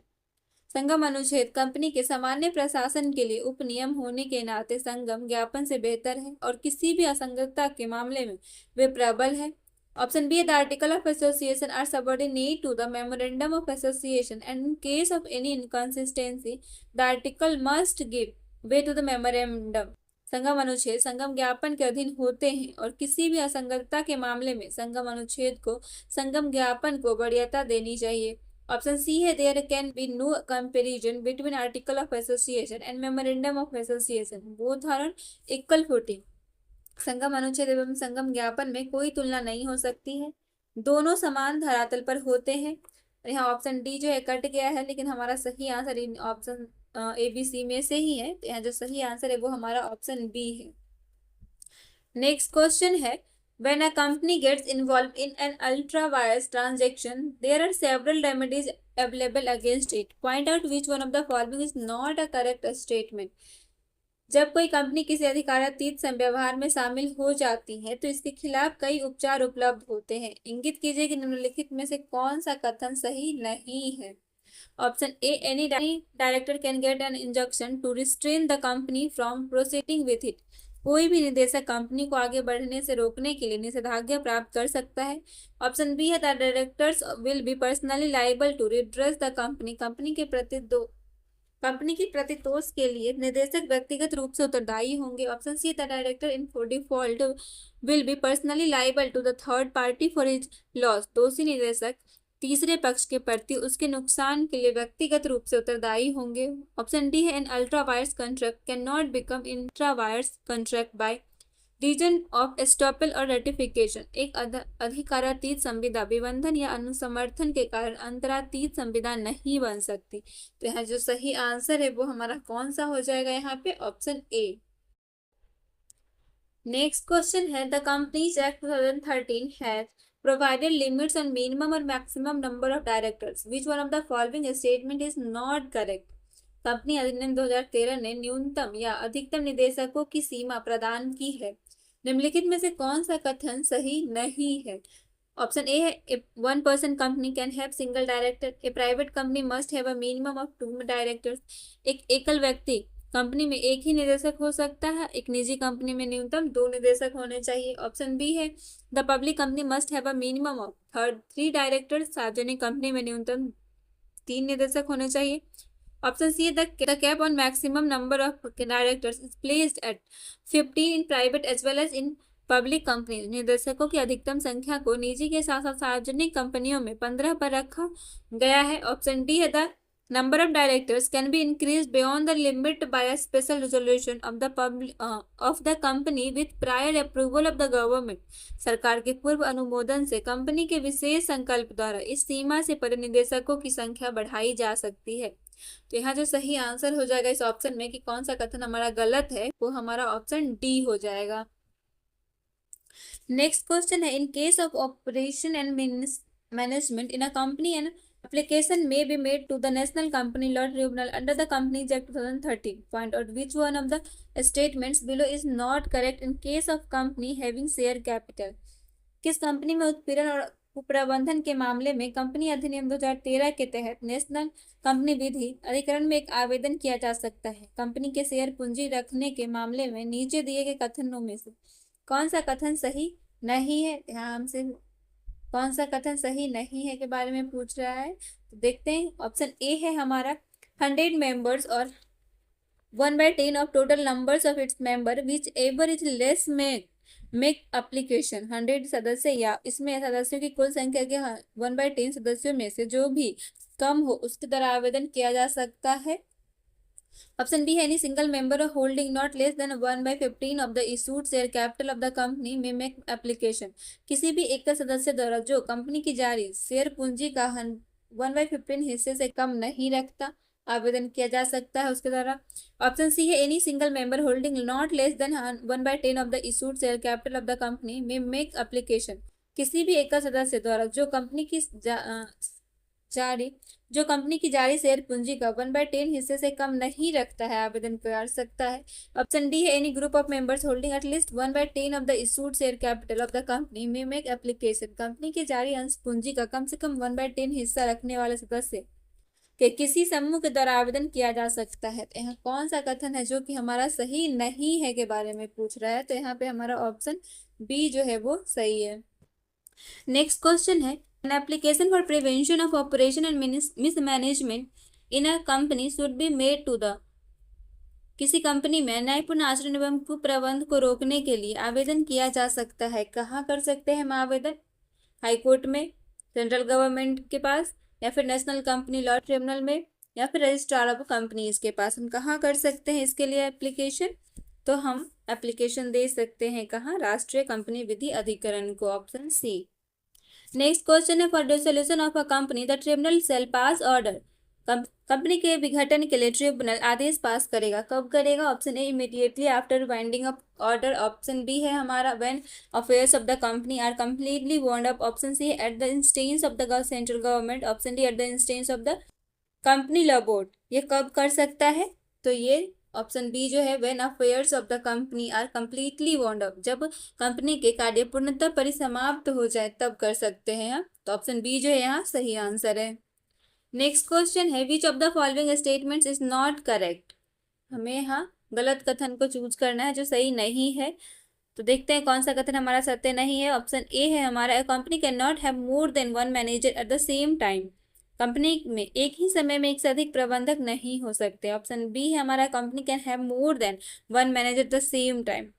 संगम अनुच्छेद कंपनी के सामान्य प्रशासन के लिए उपनियम होने के नाते संगम ज्ञापन से बेहतर है और किसी भी असंगतता के मामले में वे प्रबल है। Option B the article of association are subordinate to the memorandum of association and in case of any inconsistency the article must give way to the memorandum. संगम अनुच्छेद संगम ज्ञापन के अधीन होते हैं और किसी भी असंगतता के मामले में संगम अनुच्छेद को संगम ज्ञापन को वरीयता देनी चाहिए। ऑप्शन सी है there can be no comparison between article of association and memorandum of association, both are on equal footing. संगम अनुच्छेद एवं संगम ज्ञापन में कोई तुलना नहीं हो सकती है, दोनों समान धरातल पर होते हैं। यहाँ ऑप्शन डी जो है कट गया है, लेकिन हमारा सही आंसर इन ऑप्शन ए बी सी में से ही है, तो यहाँ जो सही आंसर है वो हमारा ऑप्शन बी है। नेक्स्ट क्वेश्चन है when a company gets involved in an ultra wires transaction there are several remedies available against it, point out which one of the following is not a correct statement। जब कोई company किसी अधिकारातीत व्यवहार में शामिल हो जाती है तो इसके खिलाफ कई उपचार उपलब्ध होते हैं, इंगित कीजिए कि निम्नलिखित में से कौन सा कथन सही नहीं है। Option A any director can get an injunction to restrain the company from proceeding with it, कोई भी निदेशक कंपनी को आगे बढ़ने से रोकने के लिए निषेधाज्ञा प्राप्त कर सकता है। ऑप्शन बी है the directors will be personally liable to redress the company, company की प्रतितोष के लिए निदेशक व्यक्तिगत रूप से उत्तरदायी होंगे। Option C the director in default will be personally liable to the third party for his loss, दोषी निदेशक तीसरे पक्ष के प्रति उसके नुकसान के लिए व्यक्तिगत रूप से उत्तरदायी होंगे। ऑप्शन डी है an ultra vires contract can not become intra vires contract by reason of estoppel और रेटिफिकेशन, एक अधिकारातीत संविदा विबंधन या अनुसमर्थन के कारण अंतरातीत संविदा नहीं बन सकती। तो यहाँ जो सही आंसर है वो हमारा कौन सा हो जाएगा, यहाँ पे ऑप्शन ए। नेक्स्ट क्वेश्चन है the companies act 2013 has provided limits on minimum or maximum number of directors, which one of the following statement is not correct। Company अधिनियम 2013 ने न्यूनतम या अधिकतम निदेशकों की सीमा प्रदान की है, निम्नलिखित में से कौन सा कथन सही नहीं है। ऑप्शन ए है one person company can have single director, A private company must have a minimum of 2 directors, एक एकल व्यक्ति कंपनी में एक ही निदेशक हो सकता है, एक निजी कंपनी में न्यूनतम 2 निदेशक होने चाहिए। ऑप्शन बी है the public company must have a minimum of 3 directors, सार्वजनिक कंपनी में न्यूनतम 3 निदेशक होने चाहिए। ऑप्शन सी है the cap on maximum number of directors is placed at 15 in private as well as in public company, निदेशकों की अधिकतम संख्या को निजी के साथ साथ सार्वजनिक कंपनियों में 15 पर रखा गया है। ऑप्शन डी है the number of directors can be increased beyond the limit by a special resolution of the company with prior approval of the government, सरकार के पूर्व अनुमोदन से कंपनी के विशेष संकल्प द्वारा इस सीमा से परे निदेशकों की संख्या बढ़ाई जा सकती है। तो यहाँ जो सही आंसर हो जाएगा इस ऑप्शन में कि कौन सा कथन हमारा गलत है, वो हमारा ऑप्शन डी हो जाएगा। नेक्स्ट क्वेश्चन है in case of operation and management in a company and application may be made to the National Company Law Tribunal under the Companies Act 2013, point out which one of the statements below is not correct in case of company having share capital। किस company में उत्पीड़न और कुप्रबंधन के मामले में company अधिनियम 2013 के तहत नेशनल कंपनी विधि अधिकरण में एक आवेदन किया जा सकता है, कंपनी के शेयर पूंजी रखने के मामले में नीचे दिए गए कथनों में से कौन सा कथन सही नहीं है। यहाँ हमसे कौन सा कथन सही नहीं है के बारे में पूछ रहा है, तो देखते हैं। ऑप्शन ए है हमारा 100 मेंबर्स और 1/10 of total numbers of its member which ever is less make application, 100 सदस्य या इसमें सदस्यों की कुल संख्या के 1/10 सदस्यों में से जो भी कम हो उसके द्वारा आवेदन किया जा सकता है। ऑप्शन बी है any single member of holding not less than 1/15 of the issued share capital of the company में मेक एप्लीकेशन, किसी भी एक सदस्य द्वारा जो कंपनी की जारी शेयर पूंजी का 1/15 हिस्से से कम नहीं रखता आवेदन किया जा सकता है उसके द्वारा। ऑप्शन सी है any single member holding not less than 1/10 of the issued share capital of the company में मेक एप्लीकेशन, किसी भी एक सदस्य द्वारा जो कंपनी की जारी शेयर पूंजी का 1/10 हिस्से से कम नहीं रखता है आवेदन कर सकता है। ऑप्शन डी है any group of members holding at least 1/10 of the issued share capital of the company में मेक एप्लीकेशन, कंपनी की जारी अंश पूंजी का कम से कम 1/10 हिस्सा रखने वाले सदस्य के किसी समूह के द्वारा आवेदन किया जा सकता है। तो यहाँ कौन सा कथन है जो कि हमारा सही नहीं है के बारे में पूछ रहा है, तो यहाँ पे हमारा ऑप्शन बी जो है वो सही है। नेक्स्ट क्वेश्चन है an application for prevention of operation and mismanagement in a company should be made to the किसी कंपनी में न्यायपूर्ण आचरण एवं कुप्रबंध को रोकने के लिए आवेदन किया जा सकता है। कहाँ कर सकते हैं हम आवेदन? हाई कोर्ट में, सेंट्रल गवर्नमेंट के पास, या फिर नेशनल कंपनी लॉ ट्रिब्यूनल में, या फिर रजिस्ट्रार ऑफ कंपनीज के पास। हम कहाँ कर सकते हैं इसके लिए एप्लीकेशन? तो हम एप्लीकेशन दे सकते हैं कहाँ? राष्ट्रीय कंपनी विधि अधिकरण को, ऑप्शन सी। नेक्स्ट क्वेश्चन है, for dissolution of a company the tribunal shall pass order. Company के विघटन के लिए ट्रिब्यूनल आदेश पास करेगा। कब करेगा? Option A immediately after binding up order, option B है हमारा when affairs of the company are completely wound up, option C at the instance of the central government, option D at the instance of the company law board. ये कब कर सकता है? तो ये option B जो है, when affairs of the company are completely wound up, जब कंपनी के कार्य पूर्णतः परिसमाप्त हो जाए तब कर सकते हैं हम। तो ऑप्शन बी जो है यहाँ सही आंसर है। नेक्स्ट क्वेश्चन है, which of the following statements is not correct. हमें यहाँ गलत कथन को चूज करना है जो सही नहीं है। तो देखते हैं कौन सा कथन हमारा सत्य नहीं है। ऑप्शन ए है हमारा, a company can not have more than one manager at the same time. Company में एक ही समय में एक से अधिक प्रबंधक नहीं हो सकते। ऑप्शन बी है हमारा, company can have more than one manager at the same time.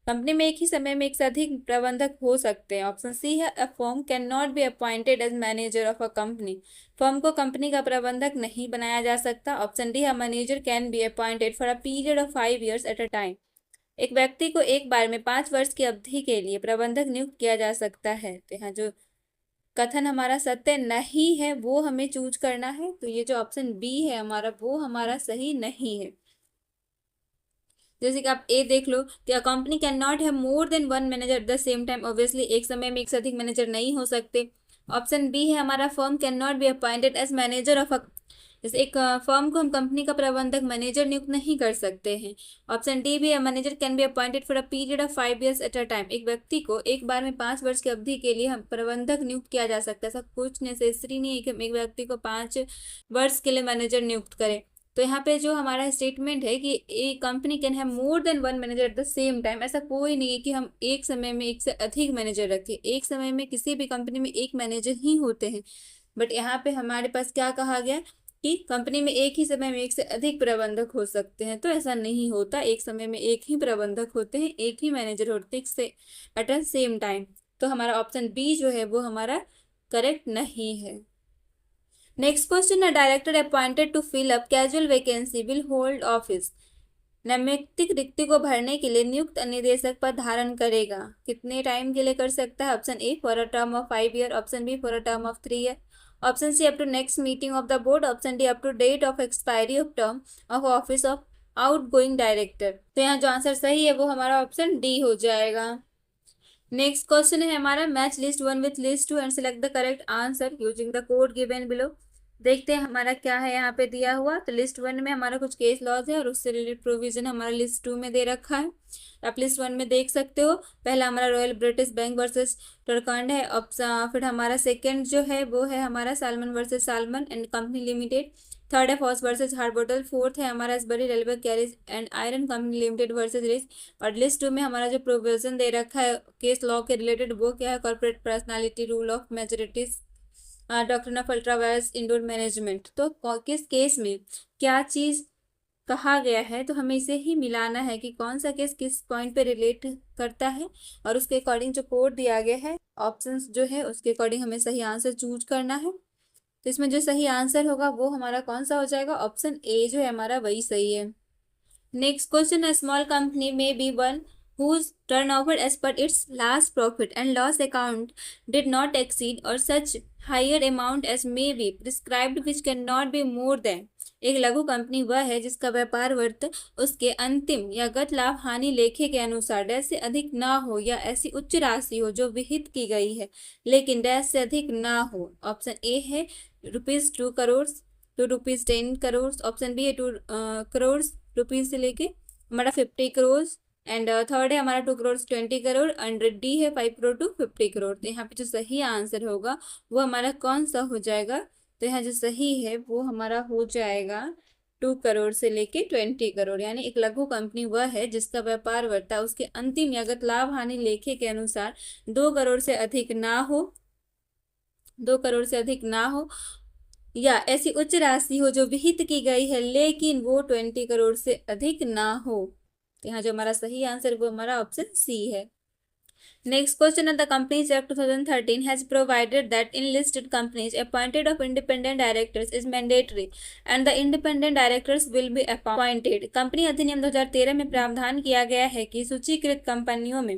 Company में एक ही समय में एक से अधिक प्रबंधक हो सकते हैं। ऑप्शन सी है, a firm can not be appointed as manager of a company. Firm को कंपनी का प्रबंधक नहीं बनाया जा सकता। ऑप्शन डी है, manager can be appointed for a period of 5 years at a time. एक व्यक्ति को एक बार में 5 वर्ष की अवधि के लिए प्रबंधक नियुक्त किया जा सकता है। तो यहाँ जो कथन हमारा सत्य नहीं है वो हमें चूज करना है। तो ये जो ऑप्शन बी है हमारा, वो हमारा सही नहीं है। जैसे कि आप ए देख लो कि अ company can not have more than one manager at the same time. Obviously एक समय में एक से अधिक मैनेजर नहीं हो सकते। ऑप्शन बी है हमारा, firm can not be appointed as manager of a, जैसे एक फर्म को हम कंपनी का प्रबंधक मैनेजर नियुक्त नहीं कर सकते हैं। ऑप्शन डी भी है, manager can be appointed for a period of 5 years at a time. एक व्यक्ति को एक बार में 5 वर्ष की अवधि के लिए हम प्रबंधक नियुक्त किया जा सकता है। ऐसा कुछ नेसेसरी नहीं है कि हम एक व्यक्ति को 5 वर्ष के लिए मैनेजर नियुक्त करें। तो यहाँ पे जो हमारा स्टेटमेंट है कि a company can have more than one manager at the same time, ऐसा कोई नहीं है कि हम एक समय में एक से अधिक मैनेजर रखें। एक समय में किसी भी कंपनी में एक मैनेजर ही होते हैं। बट यहाँ पे हमारे पास क्या कहा गया कि कंपनी में एक ही समय में एक से अधिक प्रबंधक हो सकते हैं। तो ऐसा नहीं होता, एक समय में एक ही प्रबंधक होते हैं, एक ही मैनेजर होते हैं एट द सेम टाइम। तो हमारा ऑप्शन बी जो है वो हमारा करेक्ट नहीं है। Next question, a director appointed to fill up casual vacancy will hold office. नैमित्तिक रिक्ति को भरने के लिए नियुक्त निदेशक पद धारण करेगा। कितने टाइम के लिए कर सकता है? Option A for a term of 5 year, option B for a term of 3 year, option C up to next meeting of the board, option D up to date of expiry of term of office of outgoing director. तो यहाँ जो answer सही है वो हमारा option D हो जाएगा। Next question है हमारा, match list 1 with list 2 and select the correct answer using the code given below. देखते हैं हमारा क्या है यहाँ पे दिया हुआ। तो लिस्ट 1 में हमारा कुछ केस लॉज है और उससे रिलेटेड प्रोविजन हमारा लिस्ट 2 में दे रखा है। आप लिस्ट 1 में देख सकते हो, पहला हमारा royal British bank versus Turquand है। फिर हमारा सेकंड जो है वो है हमारा Salomon versus Salomon and company limited. Third है फॉस वर्सेस हार्बोटल। फोर्थ है हमारा Ashbury railway carriage and iron company limited versus Riche. और लिस्ट 2 में हमारा जो प्रोविजन दे रखा है केस लॉ के रिलेटेड वो क्या है? Corporate personality rule of majorities, doctrine of ultra vires indoor management. तो किस केस में क्या चीज कहा गया है, तो हमें इसे ही मिलाना है कि कौन सा केस किस पॉइंट पे रिलेट करता है और उसके अकॉर्डिंग जो कोड दिया गया है, ऑप्शंस जो है उसके अकॉर्डिंग हमें सही आंसर चूज करना है। तो इसमें जो सही आंसर होगा वो हमारा कौन सा हो जाएगा? ऑप्शन ए जो है हमारा वही सही है। Next question, a small company may be one whose turnover as per its last profit and loss account did not exceed or such higher amount as may be prescribed which cannot be more than। एक लघु company वह है जिसका व्यापार worth उसके अंतिम या गत लाभ हानि लेखे के अनुसार डैश से अधिक ना हो या ऐसी उच्च राशि हो जो विहित की गई है लेकिन डैश से अधिक ना हो। ऑप्शन ए है ₹2 crore to ₹10 crore, option B है 2 करोड़ रुपीज से लेके हमारा 50 करोड़, एंड थर्ड है हमारा 2 करोड़ 20 करोड़, एंड डी है 5 करोड़ टू 50 करोड़। तो यहाँ पे जो सही आंसर होगा वो हमारा कौन सा हो जाएगा? तो यहाँ जो सही है वो हमारा हो जाएगा 2 करोड़ से लेके 20 करोड़। यानी एक लघु कंपनी वह है जिसका व्यापार वर्ता उसके अंतिम या गत लाभ हानि लेखे के अनुसार 2 करोड़ से अधिक ना हो, 2 करोड़ से अधिक ना हो या ऐसी उच्च राशि हो जो विहित की गई है लेकिन वो 20 करोड़ से अधिक ना हो। तो यहाँ जो हमारा सही आंसर वो हमारा ऑप्शन सी है। Next question of the Companies Act 2013 has provided that in listed companies, appointed of independent directors is mandatory and the independent directors will be appointed. Company अधिनियम 2013 में प्रावधान किया गया है कि सूचीकृत कंपनियों में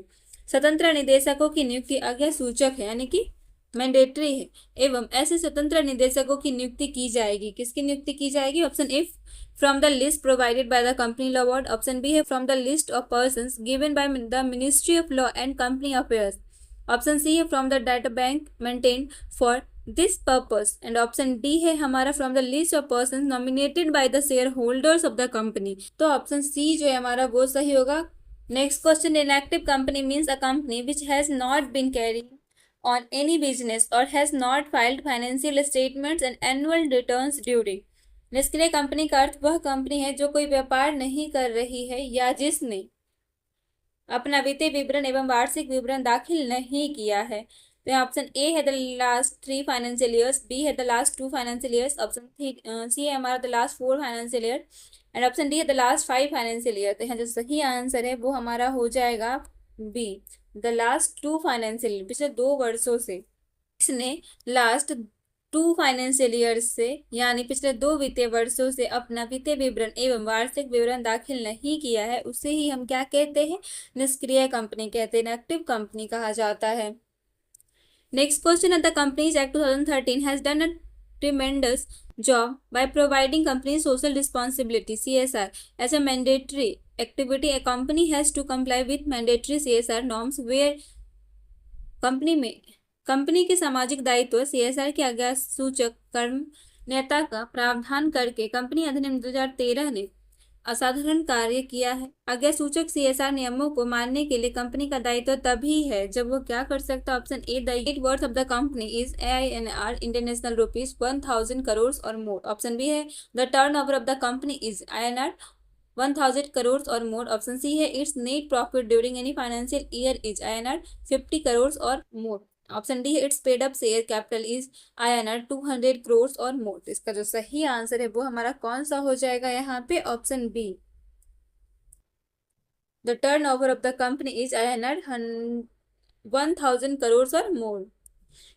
स्वतंत्र निदेशकों की नियुक्ति आज्ञा सूचक है, यानी कि मैंडेटरी है, एवं ऐसे स्वतंत्र निदेशकों की नियुक्ति की जाएगी। किसकी नियुक्ति की जाएगी? Option A from the list provided by the company law board. Option B है from the list of persons given by the Ministry of Law and Company Affairs. Option C है from the data bank maintained for this purpose. And option D है हमारा from the list of persons nominated by the shareholders of the company. तो option C जो है हमारा वो सही होगा। Next question, inactive company means a company which has not been carrying on any business or has not filed financial statements and annual returns during. निष्क्रिय company का अर्थ वह कंपनी है जो कोई व्यापार नहीं कर रही है या जिसने अपना वित्तीय विवरण एवं वार्षिक विवरण दाखिल नहीं किया है। तो ऑप्शन ए है the last 3 financial years, B है the last 2 financial years, option C है हमारा the last 4 financial year and option D है द लास्ट 5 फाइनेंशियल ईयर। तो यहाँ जो सही आंसर है वो हमारा हो जाएगा B, the last 2 financial year, पिछले 2 वर्षों से इसने लास्ट 2 फाइनेंशियल ईयर से यानी पिछले 2 वित्तीय वर्षों से अपना वित्तीय विवरण एवं वार्षिक विवरण दाखिल नहीं किया है, उसे ही हम क्या कहते हैं? निष्क्रिय कंपनी कहते हैं, इनएक्टिव कंपनी कहा जाता है। Next question of the companies act 2013 has done a tremendous job by providing company social responsibility CSR as a mandatory activity. A company has to comply with mandatory CSR norms where company के सामाजिक दायित्व CSR की आज्ञा सूचक कर्मण्यता का प्रावधान करके company अधिनियम 2013 ने असाधारण कार्य किया है। आज्ञा सूचक CSR नियमों को मानने के लिए कंपनी का दायित्व तभी है जब वो क्या कर सकता है? Option A, the net worth of the company is INR international rupees 1000 crore और मोर। ऑप्शन बी है the turnover of the company is INR 1000 crore और मोर। ऑप्शन सी है it's net profit during any financial year is INR 50 crore और मोर। Option D है it's paid up share capital is INR 200 crore और मोर। तो इसका जो सही आंसर है वो हमारा कौन सा हो जाएगा यहाँ पे? Option B, the turnover of the company is INR 1000 crore और more.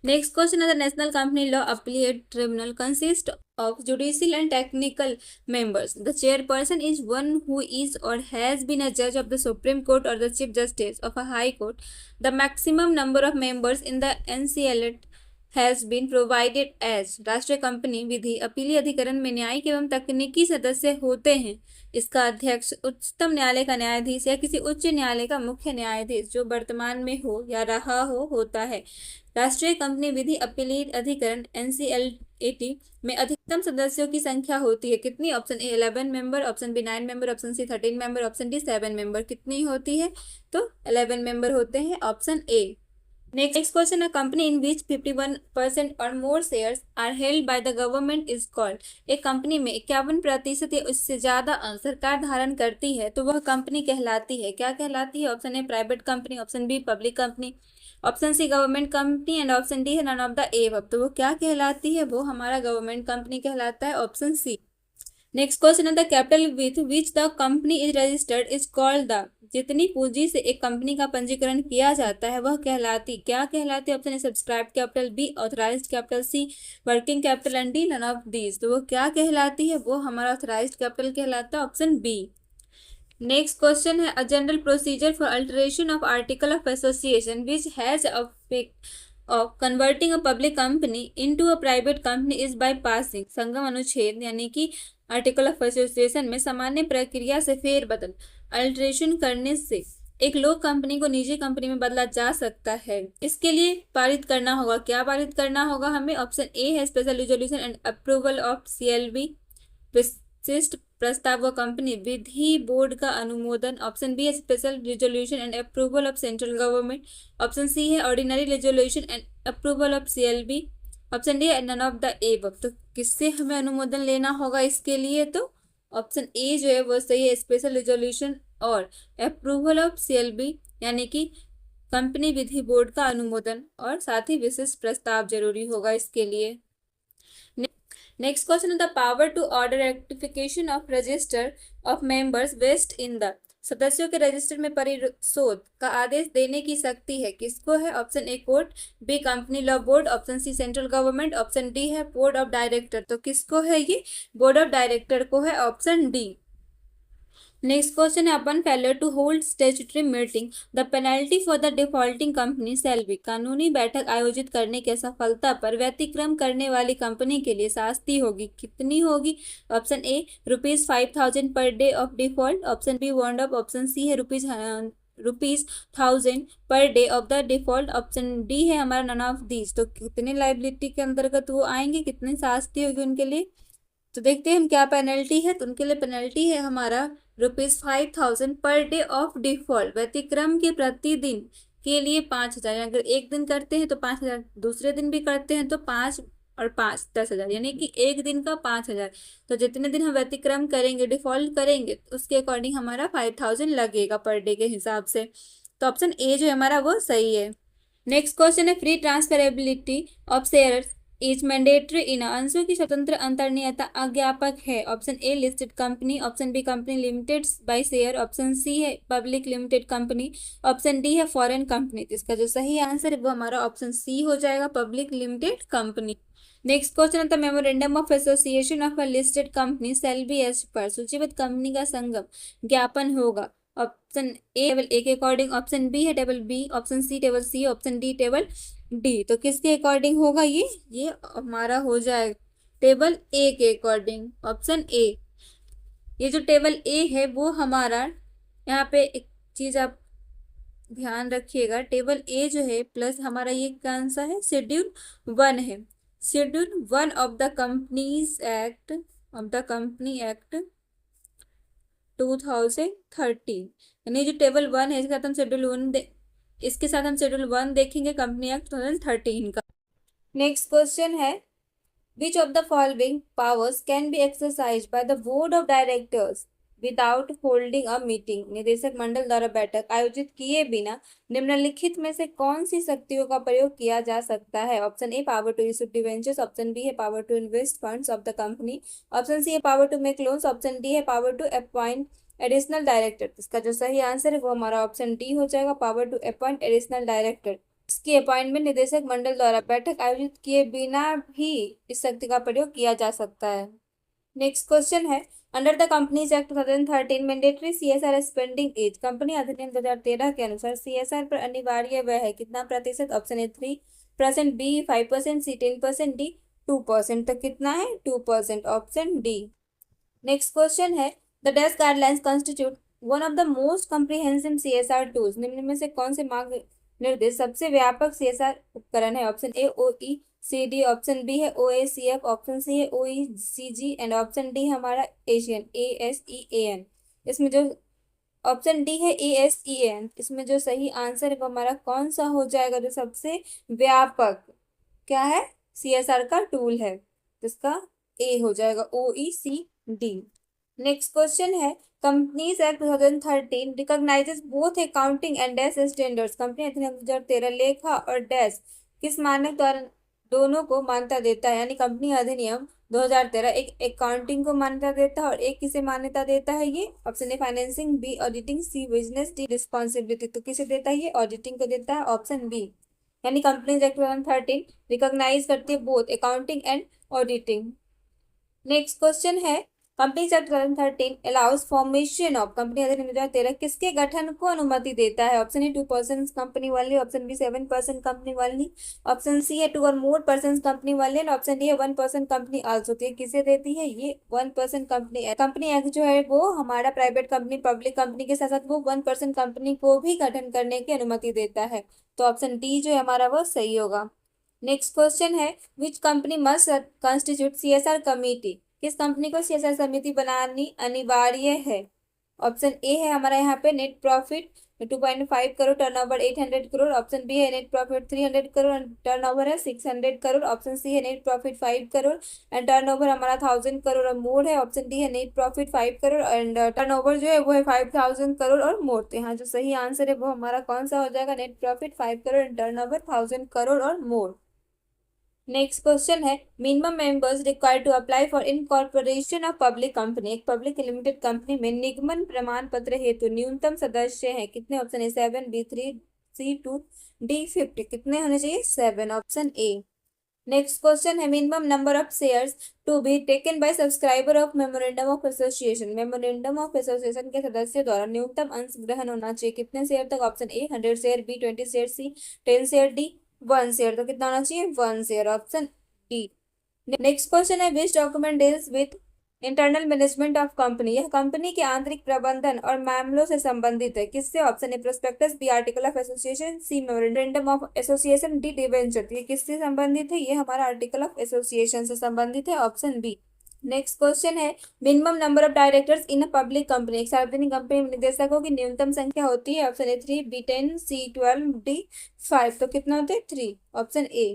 Next question of the National Company Law Appellate Tribunal consists of judicial and technical members. The chairperson is one who is or has been a judge of the Supreme Court or the Chief Justice of a High Court. The maximum number of members in the NCLAT has been provided as. राष्ट्रीय company विधि अपीली अधिकरण में न्यायिक एवं तकनीकी सदस्य होते हैं। इसका अध्यक्ष उच्चतम न्यायालय का न्यायाधीश या किसी उच्च न्यायालय का मुख्य न्यायाधीश जो वर्तमान में हो या रहा हो होता है। राष्ट्रीय कंपनी विधि अपीलीट अधिकरण NCLAT में अधिकतम सदस्यों की संख्या होती है कितनी? Option A 11 member, option B 9 member, option C 13 member, option D 7 member. कितनी होती है? तो 11 मेंबर होते हैं, option A. Next question, a company in which 51% or more shares are held by the government is called. एक company में 51% या उससे ज्यादा अंश सरकार धारण करती है तो वह कंपनी कहलाती है। क्या कहलाती है? Option A private company, option B public company, option C government company and option D है नन ऑफ द एबव। तो वो क्या कहलाती है? वो हमारा गवर्नमेंट कंपनी कहलाता है, ऑप्शन सी। नेक्स्ट क्वेश्चन है the capital with which the company is registered is called the. जितनी पूंजी से एक कंपनी का पंजीकरण किया जाता है वह कहलाती क्या कहलाती है? Option A subscribe capital, B authorised capital, C working capital and D none of these. तो वो क्या कहलाती है? वो हमारा ऑथराइज्ड कैपिटल कहलाता है, ऑप्शन बी। नेक्स्ट क्वेश्चन है a general procedure for alteration of article of association which has of converting a public company into a private company is by passing। संगम अनुच्छेद यानी कि आर्टिकल ऑफ एसोसिएशन में सामान्य प्रक्रिया से फेरबदल अल्टरेशन करने से एक लोक कंपनी को निजी कंपनी में बदला जा सकता है। इसके लिए पारित करना होगा, क्या पारित करना होगा हमें? ऑप्शन ए है special resolution and approval of CLB विशिष्ट प्रस्ताव व कंपनी विधि बोर्ड का अनुमोदन। ऑप्शन बी है special resolution and approval of central government, option C है ordinary resolution and approval of CLB, option D है नन ऑफ द एबव। तो किससे हमें अनुमोदन लेना होगा इसके लिए? तो ऑप्शन ए जो है वो सही है, स्पेशल रिजोल्यूशन और अप्रूवल ऑफ CLB यानी कि कंपनी विधि बोर्ड का अनुमोदन और साथ ही विशिष्ट प्रस्ताव जरूरी होगा इसके लिए। नेक्स्ट क्वेश्चन है the power to order rectification of register of members vest in the, सदस्यों के रजिस्टर में परिशोध का आदेश देने की शक्ति है किसको है? Option A court, B company law board, option C central government, option D है बोर्ड ऑफ डायरेक्टर। तो किसको है ये? बोर्ड ऑफ डायरेक्टर को है, ऑप्शन डी। नेक्स्ट क्वेश्चन है upon failure to hold statutory meeting the penalty for the defaulting company shall be, कानूनी बैठक आयोजित करने की असफलता पर व्यतिक्रम करने वाली कंपनी के लिए शास्ति होगी, कितनी होगी? Option A ₹5,000 per day of default, option B bond of, option C है ₹1,000 per day of the default, option D है हमारा नन ऑफ दीज। तो कितने लाइबिलिटी के अंतर्गत वो आएंगे, कितनी शास्ति होगी उनके लिए? तो देखते हैं हम क्या पेनल्टी है। तो उनके लिए पेनल्टी है हमारा ₹5,000 पर डे ऑफ डिफॉल्ट, व्यतिक्रम के प्रतिदिन के लिए 5,000। अगर एक दिन करते हैं तो 5,000, दूसरे दिन भी करते हैं तो 5 और 5 10,000, यानी कि एक दिन का 5,000। तो जितने दिन हम व्यतिक्रम करेंगे, डिफॉल्ट करेंगे, उसके अकॉर्डिंग हमारा 5,000 लगेगा पर डे के हिसाब से। तो ऑप्शन ए जो है हमारा वो सही है। नेक्स्ट क्वेश्चन है free transferability of shares is mandatory in, अंशों की स्वतंत्र अंतरणीयता अज्ञापक है। Option A listed company, option B company limited by share, option C है public limited company, option D है फॉरेन कंपनी। इसका जो सही आंसर है वो हमारा ऑप्शन सी हो जाएगा, public limited company. Next question है the memorandum of association of a listed company shall be as per, सूचीबद्ध कंपनी का संगम ज्ञापन होगा। ऑप्शन ए टेबल ए के अकॉर्डिंग, ऑप्शन बी है table B, option C table C, option D table D. तो किसके according होगा ये हमारा हो जाएगा टेबल ए के अकॉर्डिंग, ऑप्शन ए। ये जो टेबल ए है वो हमारा, यहाँ पे एक चीज आप ध्यान रखिएगा, टेबल ए जो है प्लस हमारा ये कौन सा है? शेड्यूल 1 है, schedule 1 of the companies act, of the company act 2013, यानी जो टेबल 1 है इसका हम शेड्यूल 1 इसके साथ हम शेड्यूल 1 देखेंगे कंपनी एक्ट 2013 का। नेक्स्ट क्वेश्चन है which of the following powers can be exercise by the board of directors without holding a meeting, निदेशक मंडल द्वारा बैठक आयोजित किए बिना निम्नलिखित में से कौन सी शक्तियों का प्रयोग किया जा सकता है? Option A power to issue debentures, option B है power to invest funds of the company, option C है power to make loans, option D है power to appoint additional director. इसका जो सही आंसर है वो हमारा ऑप्शन डी हो जाएगा, power to appoint additional director. इसकी अपॉइंटमेंट निदेशक मंडल द्वारा बैठक आयोजित किए बिना भी इस शक्ति का प्रयोग किया जा सकता है। नेक्स्ट क्वेश्चन है under the companies act 2013 mandatory CSR spending as, company अधिनियम 2013 के अनुसार सीएसआर पर अनिवार्य व्यय है कितना प्रतिशत? Option A 3%, B 5%, C 10%, D 2%। तो कितना है? 2%, ऑप्शन डी। नेक्स्ट क्वेश्चन है the dash guidelines constitute one of the most comprehensive CSR tools, निम्न में से कौन से मार्ग निर्देश सबसे व्यापक सीएसआर उपकरण है? Option A OECD, option B है OACF, ऑप्शन सी है OECG एंड ऑप्शन डी हमारा एशियन ASEAN। इसमें जो ऑप्शन डी है ASEAN, इसमें जो सही आंसर है वो हमारा कौन सा हो जाएगा? जो सबसे व्यापक क्या है CSR का टूल है, जिसका ए हो जाएगा OECD। नेक्स्ट क्वेश्चन है companies act 2013 recognises both accounting and dash standards, company अधिनियम 2013 लेखा और डैश किस मानक द्वारा दोनों को मान्यता देता है? यानी कंपनी अधिनियम 2013 एक अकाउंटिंग को मान्यता देता है और एक किसे मान्यता देता है? ये option A financing, B auditing, C business, D responsibility. तो किसे देता है? ये ऑडिटिंग को देता है, ऑप्शन बी। यानी कंपनीज एक्ट 2013 रिकॉग्नाइज करती है both accounting and auditing. Next question है companies act 2013 allows formation of, company अधिनियम 2013 किसके गठन को अनुमति देता है? ऑप्शन ए 2% कंपनी वाली, ऑप्शन बी 7% कंपनी वाली, ऑप्शन सी है 2 और मोर पर्सन कंपनी वाली एंड ऑप्शन डी है 1% कंपनी आल्सो। तो ये किसे देती है? ये 1% कंपनी एक्ट जो है वो हमारा प्राइवेट कंपनी, पब्लिक कंपनी के साथ साथ वो 1% कंपनी को भी गठन करने की अनुमति देता है। तो ऑप्शन डी जो है हमारा वो सही होगा। नेक्स्ट क्वेश्चन है which company must constitute CSR committee, किस कंपनी को CSR समिति बनानी अनिवार्य है? ऑप्शन ए है हमारा यहाँ पे net profit 2.5 crore, turnover 800 crore, option B है net profit 300 crore and turnover है 600 करोड़, ऑप्शन सी है net profit 5 crore and turnover हमारा 1000 करोड़ और मोर है, ऑप्शन डी है net profit 5 crore and turnover जो है वो है 5000 करोड़ और मोर। तो यहाँ जो सही आंसर है वो हमारा कौन सा हो जाएगा? Net profit 5 crore and turnover 1000 crore और मोर। नेक्स्ट क्वेश्चन है minimum members required to apply for incorporation of public company. एक पब्लिक लिमिटेड कंपनी में निगमन प्रमाण पत्र हेतु न्यूनतम सदस्य हैं कितने? Option A 7, B 3, C 2, D 50। कितने होने चाहिए? 7, ऑप्शन ए। नेक्स्ट क्वेश्चन है minimum number of shares to be taken by subscriber of memorandum of association. Memorandum of association के सदस्यों द्वारा न्यूनतम अंश ग्रहण होना चाहिए कितने शेयर तक? Option A 100 share, B 20 share, C 10 share, D 1 share. तो कितना होना चाहिए? 1 share, option D. Next question है which document deals with internal management of company. यह कंपनी के आंतरिक प्रबंधन और मामलों से संबंधित है किससे? Option A prospectus, B article of association, C memorandum of association, D debenture. ये किससे संबंधित है? ये हमारा आर्टिकल ऑफ एसोसिएशन से संबंधित है, ऑप्शन बी। नेक्स्ट क्वेश्चन है minimum number of directors in a public company. एक सार्वजनिक कंपनी में निदेशकों की न्यूनतम संख्या होती है। Option A 3, B 10, C 12, D 5। तो कितना होते हैं? 3, ऑप्शन ए।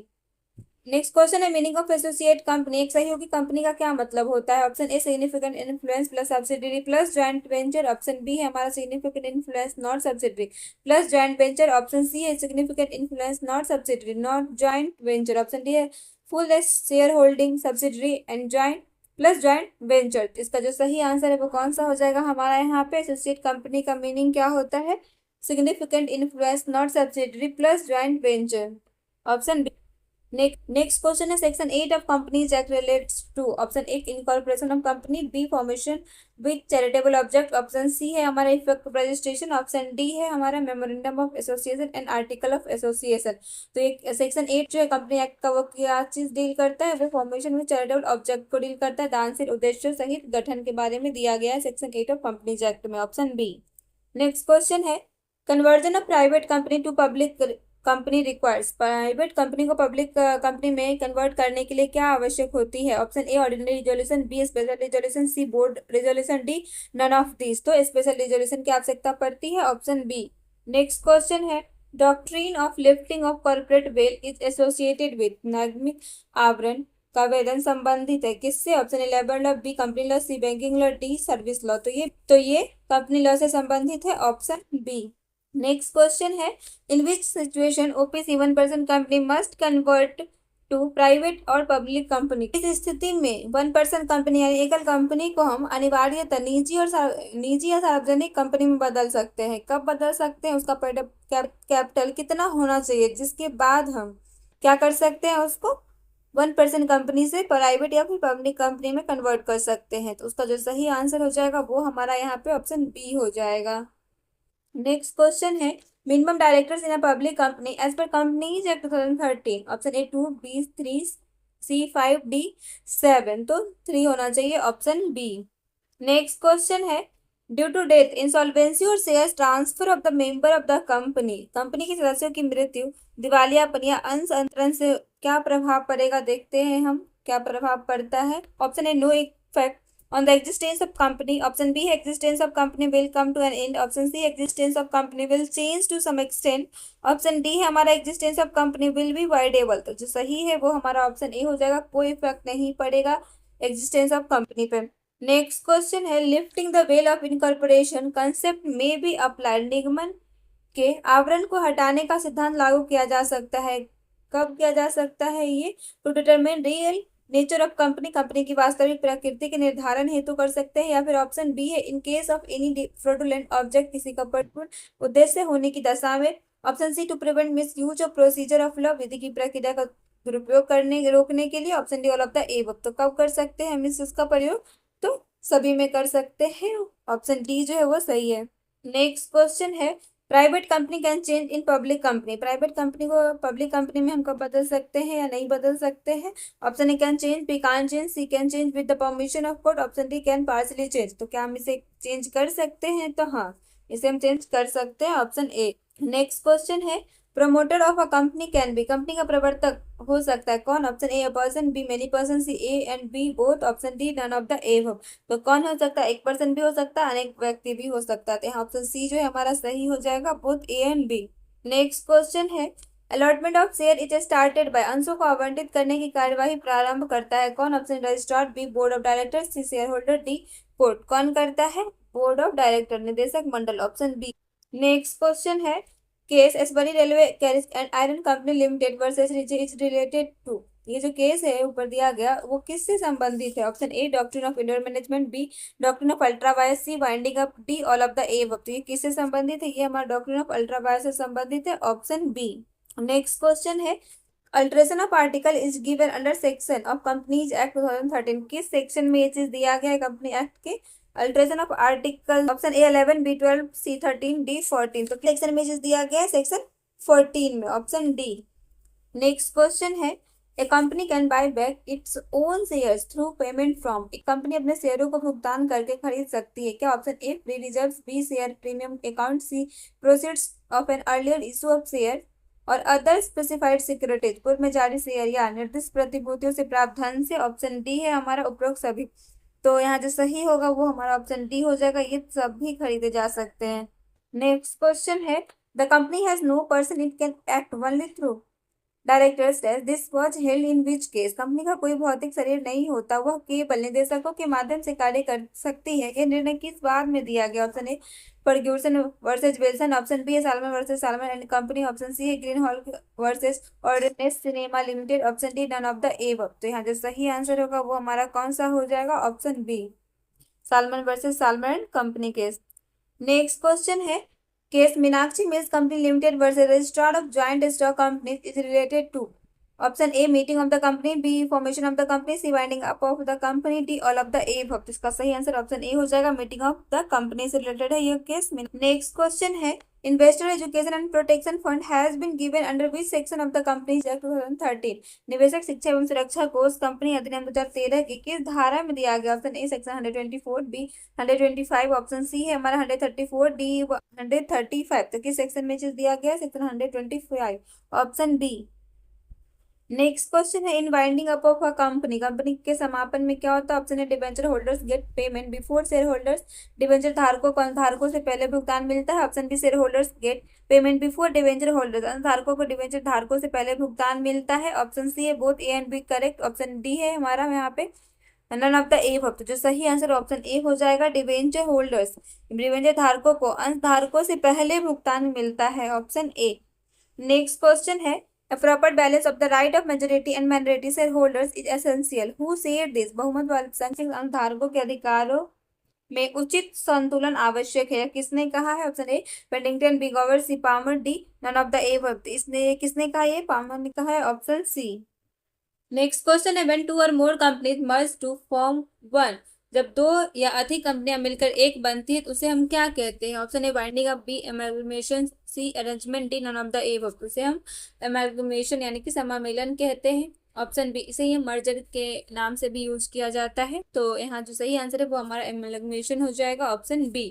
नेक्स्ट क्वेश्चन है मीनिंग ऑफ एसोसिएट कंपनी। एक सहयोगी कंपनी का क्या मतलब होता है? Option A significant influence plus subsidiary plus joint venture. Option B है हमारा significant influence not subsidiary plus joint venture. Option C है significant influence not subsidiary not joint venture. Option D है full share holding subsidiary and joint plus joint venture. इसका जो सही answer है वो कौन सा हो जाएगा हमारा यहाँ पे? एसोसिएट कंपनी का मीनिंग क्या होता है? Significant influence not subsidiary plus joint venture, option B. Next question है section 8 of companies act relates to. Option A incorporation of company, B formation with charitable object. Option C है हमारा effect of registration. Option D है हमारा memorandum of association and article of association. तो एक section 8 जो है company act का वो क्या चीज डील करता है? वो फॉर्मेशन विद चैरिटेबल ऑब्जेक्ट को डील करता है। दानशील उद्देश्यों सहित गठन के बारे में दिया गया है सेक्शन 8 ऑफ कंपनीज एक्ट में, ऑप्शन बी। नेक्स्ट क्वेश्चन है conversion of private company to public company requires. Private company को पब्लिक कंपनी में कन्वर्ट करने के लिए क्या आवश्यक होती है? Option A ordinary resolution, B special resolution, C board resolution, D none of this. तो स्पेशल रिजोल्यूशन की आवश्यकता पड़ती है, ऑप्शन बी। नेक्स्ट क्वेश्चन है doctrine of lifting of corporate veil is associated with. नागरिक आवरण का वेतन संबंधित है किससे? Option A labour law, B company law, C banking law, D service law. तो ये कंपनी लॉ से संबंधित है, ऑप्शन बी। नेक्स्ट क्वेश्चन है in which situation OPC 1% company must convert to private और पब्लिक कंपनी। इस स्थिति में 1% कंपनी यानी एकल कंपनी को हम अनिवार्यतः निजी या सार्वजनिक कंपनी में बदल सकते हैं। कब बदल सकते हैं? उसका कैपिटल कितना होना चाहिए जिसके बाद हम क्या कर सकते हैं? उसको 1% कंपनी से प्राइवेट या फिर पब्लिक कंपनी में कन्वर्ट कर सकते हैं। तो उसका जो सही आंसर हो जाएगा वो हमारा यहाँ पे ऑप्शन बी हो जाएगा। नेक्स्ट क्वेश्चन है minimum directors in a public company as per companies act 2013। Option A 2, B 3, C 5, D 7। तो 3 होना चाहिए, ऑप्शन बी। नेक्स्ट क्वेश्चन है due to death insolvency or share transfer of the member of the company. Company के सदस्यों की मृत्यु, दिवालियापन या अंश अंतरण से क्या प्रभाव पड़ेगा? देखते हैं हम क्या प्रभाव पड़ता है। Option A no effect on the existence of company. Option B existence of company will come to an end. Option C existence of company will change to some extent. Option D है हमारा existence of company will be viable। तो जो सही है वो हमारा option A हो जाएगा, कोई इफेक्ट नहीं पड़ेगा existence of company पे। नेक्स्ट क्वेश्चन है lifting the well of incorporation concept में बी अप्लाइड। निगमन के आवरण को हटाने का सिद्धांत लागू किया जा सकता है। कब किया जा सकता है ये? To determine real nature of company, company की वास्तविक प्रकृति के निर्धारण हेतु कर सकते हैं। या फिर ऑप्शन बी है in case of any fraudulent object, किसी का कपटपूर्ण उद्देश्य होने की दशा में। Option C to prevent misuse of procedure of law, विधि की प्रक्रिया का दुरुपयोग करने रोकने के लिए। Option D all of the above. तो कब कर सकते हैं मिस उसका प्रयोग? तो सभी में कर सकते हैं, ऑप्शन डी जो है वो सही है। नेक्स्ट क्वेश्चन है private company can change in public company. Private company को पब्लिक कंपनी में हम कब बदल सकते हैं या नहीं बदल सकते हैं? Option A can change, B can change, C can change with the permission of court. Option D can partially change. तो क्या हम इसे चेंज कर सकते हैं? तो हाँ, इसे हम चेंज कर सकते हैं, ऑप्शन ए। नेक्स्ट क्वेश्चन है promoter of a company can be. Company का प्रवर्तक हो सकता है कौन? Option A person, B many person, C A and B both. Option D none of the above. तो कौन हो सकता है? एक पर्सन भी हो सकता है, अनेक व्यक्ति भी हो सकता है। यहाँ ऑप्शन सी जो है हमारा सही हो जाएगा, both A and B. Next question है allotment of share is started by. अंशों को आवंटित करने की कार्यवाही प्रारंभ करता है कौन? Option registrar, B board of director, C share holder, D court. कौन करता है? बोर्ड ऑफ डायरेक्टर, निदेशक मंडल, ऑप्शन बी। नेक्स्ट क्वेश्चन है case Ashbury railway carriage and iron company limited versus is related to. ये जो केस है ऊपर दिया गया वो किससे संबंधित है? Option A doctrine of indoor management, B doctrine of ultra vires, C winding up, D all of the above. तो ये किससे संबंधित है? ये हमारा डॉक्ट्रिन ऑफ अल्ट्रा वायर्स से संबंधित है, ऑप्शन बी। नेक्स्ट क्वेश्चन है alteration of article is given under section of companies act 2013। किस सेक्शन में ये चीज दिया गया है कंपनी एक्ट के? Alteration of article, option A 11, B 12, C 13, D 14। तो किस सेक्शन में ये चीज दिया गया है? सेक्शन 14 में, ऑप्शन डी। नेक्स्ट क्वेश्चन है a company can buy back its own shares through payment from. एक कंपनी अपने शेयरों को भुगतान करके खरीद सकती है क्या? Option A free reserve, B share premium account, C proceeds of an earlier issue of share और अदर स्पेसिफाइड सिक्योरिटीज, पूर्व में जारी शेयर या निर्दिष्ट प्रतिभूतियों से प्राप्त धन से। ऑप्शन डी है हमारा उपरोक्त सभी। तो यहाँ जो सही होगा वो हमारा ऑप्शन डी हो जाएगा, ये सभी खरीदे जा सकते हैं। नेक्स्ट क्वेश्चन है the company has no person it can act only through directors test this was held in which case. Company का कोई भौतिक शरीर नहीं होता, वह केवल निदेशकों के माध्यम से कार्य कर सकती है। यह निर्णय किस बार में दिया गया? Option A Ferguson versus Wilson, option B है Salomon versus Salomon and company, option C है Greenhalgh versus Arderne's cinema limited, option D none of the above. तो यहाँ जो सही आंसर होगा वो हमारा कौन सा हो जाएगा? Option B, Salomon versus Salomon and company case. Next question है case Meenakshi mills company limited versus registrar of joint stock companies is related to. Option A meeting of the company, B formation of the company, C winding up of the company, D all of the above. इसका सही answer option A हो जाएगा, meeting of the company से related है ये case. Next question है investor education and protection fund has been given under which section of the companies act 2013। निवेशक शिक्षा एवं सुरक्षा कोष कंपनी अधिनियम 2013 की किस धारा में दिया गया? Option A section 124, B 125, option C है हमारा 134, डी 135। तो किस सेक्शन में चीज दिया गया? Section 125, option B. Next question है in winding up of a company, company के समापन में क्या होता है? Option A debenture holders get payment before share holders, debenture धारकों से पहले भुगतान मिलता है। Option B share holders get payment before debenture holders, धारकों को डिबेंचर धारकों से पहले भुगतान मिलता है। ऑप्शन सी है both A and B correct, option D है हमारा यहाँ पे नन ऑफ द एबव। तो जो सही आंसर ऑप्शन ए हो जाएगा, डिबेंचर होल्डर्स, डिबेंचर धारकों को अंशधारकों से पहले भुगतान मिलता है, ऑप्शन ए। नेक्स्ट क्वेश्चन है A proper balance of the right of majority and minority shareholders is essential. Who said this? बहुमत वाले संख्यक अंशधारकों के अधिकारों में उचित संतुलन आवश्यक है, किसने कहा है? Option A Paddington, B Gower, C Palmer, D none of the above. इसने किसने कहा? ये पामर ने कहा है, ऑप्शन सी। नेक्स्ट क्वेश्चन है when two or more companies merge to form one. जब दो या अधिक कंपनियां मिलकर एक बनती है तो उसे हम क्या कहते हैं? Option A winding up, B amalgamation, C arrangement, D none of the above. उसे हम एमलगमेशन यानी कि समामेलन कहते हैं, ऑप्शन बी। इसे ये मर्जर के नाम से भी यूज किया जाता है। तो यहाँ जो सही आंसर है वो हमारा एमलगमेशन हो जाएगा, ऑप्शन बी।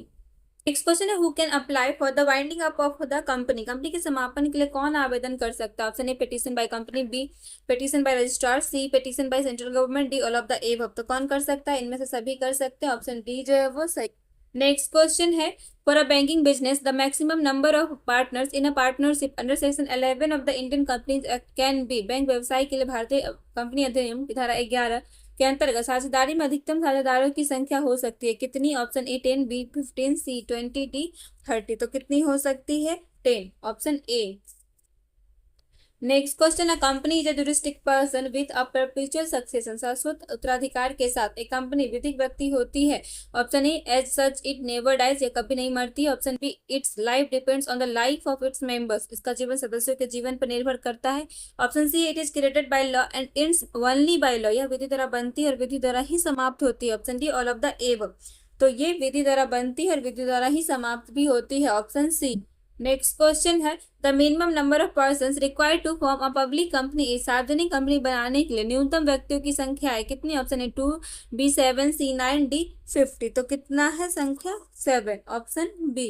नेक्स्ट क्वेश्चन है who can apply for the winding up of the company, company के समापन के लिए कौन आवेदन कर सकता है? Option A petition by company, B petition by registrar, C petition by central government, D all of the above. तो कौन कर सकता है? इनमें से सभी कर सकते हैं, ऑप्शन डी जो है वो सही। नेक्स्ट क्वेश्चन है for a banking business the maximum number of partners in a partnership under section 11 of the Indian companies act can be. Bank व्यवसाय के लिए भारतीय कंपनी अधिनियम की धारा 11 के अंतर्गत साझेदारी में अधिकतम साझेदारों की संख्या हो सकती है कितनी? Option A 10, B 15, C 20, D 30। तो कितनी हो सकती है? 10, option A. Next question, a company is a juristic person with a perpetual succession, शाश्वत उत्तराधिकार के साथ एक कंपनी विधिक व्यक्ति होती है। Option A as such it never dies, ये कभी नहीं मरती। Option B it's life depends on the life of its members, इसका जीवन सदस्यों के जीवन पर निर्भर करता है। Option C it is created by law and it's only by law, यह विधि द्वारा बनती है और विधि द्वारा ही समाप्त होती है। Option D all of the above. तो ये विधि द्वारा बनती है और विधि द्वारा ही समाप्त भी होती है, ऑप्शन सी। नेक्स्ट क्वेश्चन है the minimum number of persons required to form a public company is, सार्वजनिक कंपनी बनाने के लिए न्यूनतम व्यक्तियों की संख्या है कितनी? Option A 2, B 7, C 9, D 50। तो कितना है संख्या? 7, ऑप्शन बी।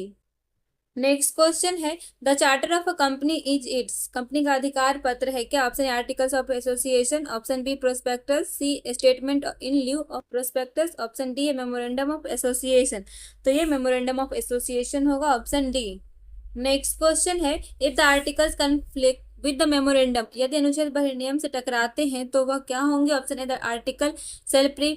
नेक्स्ट क्वेश्चन है the charter of a company is its, company का अधिकार पत्र है क्या? Option A articles of association, option B prospectus, C statement in lieu of prospectus, option D memorandum of association. तो ये memorandum of association होगा, option D. Next question है if the articles conflict with the memorandum, यदि अनुच्छेद अधिनियम से टकराते हैं तो वह क्या होंगे? Option A the article shall prevail,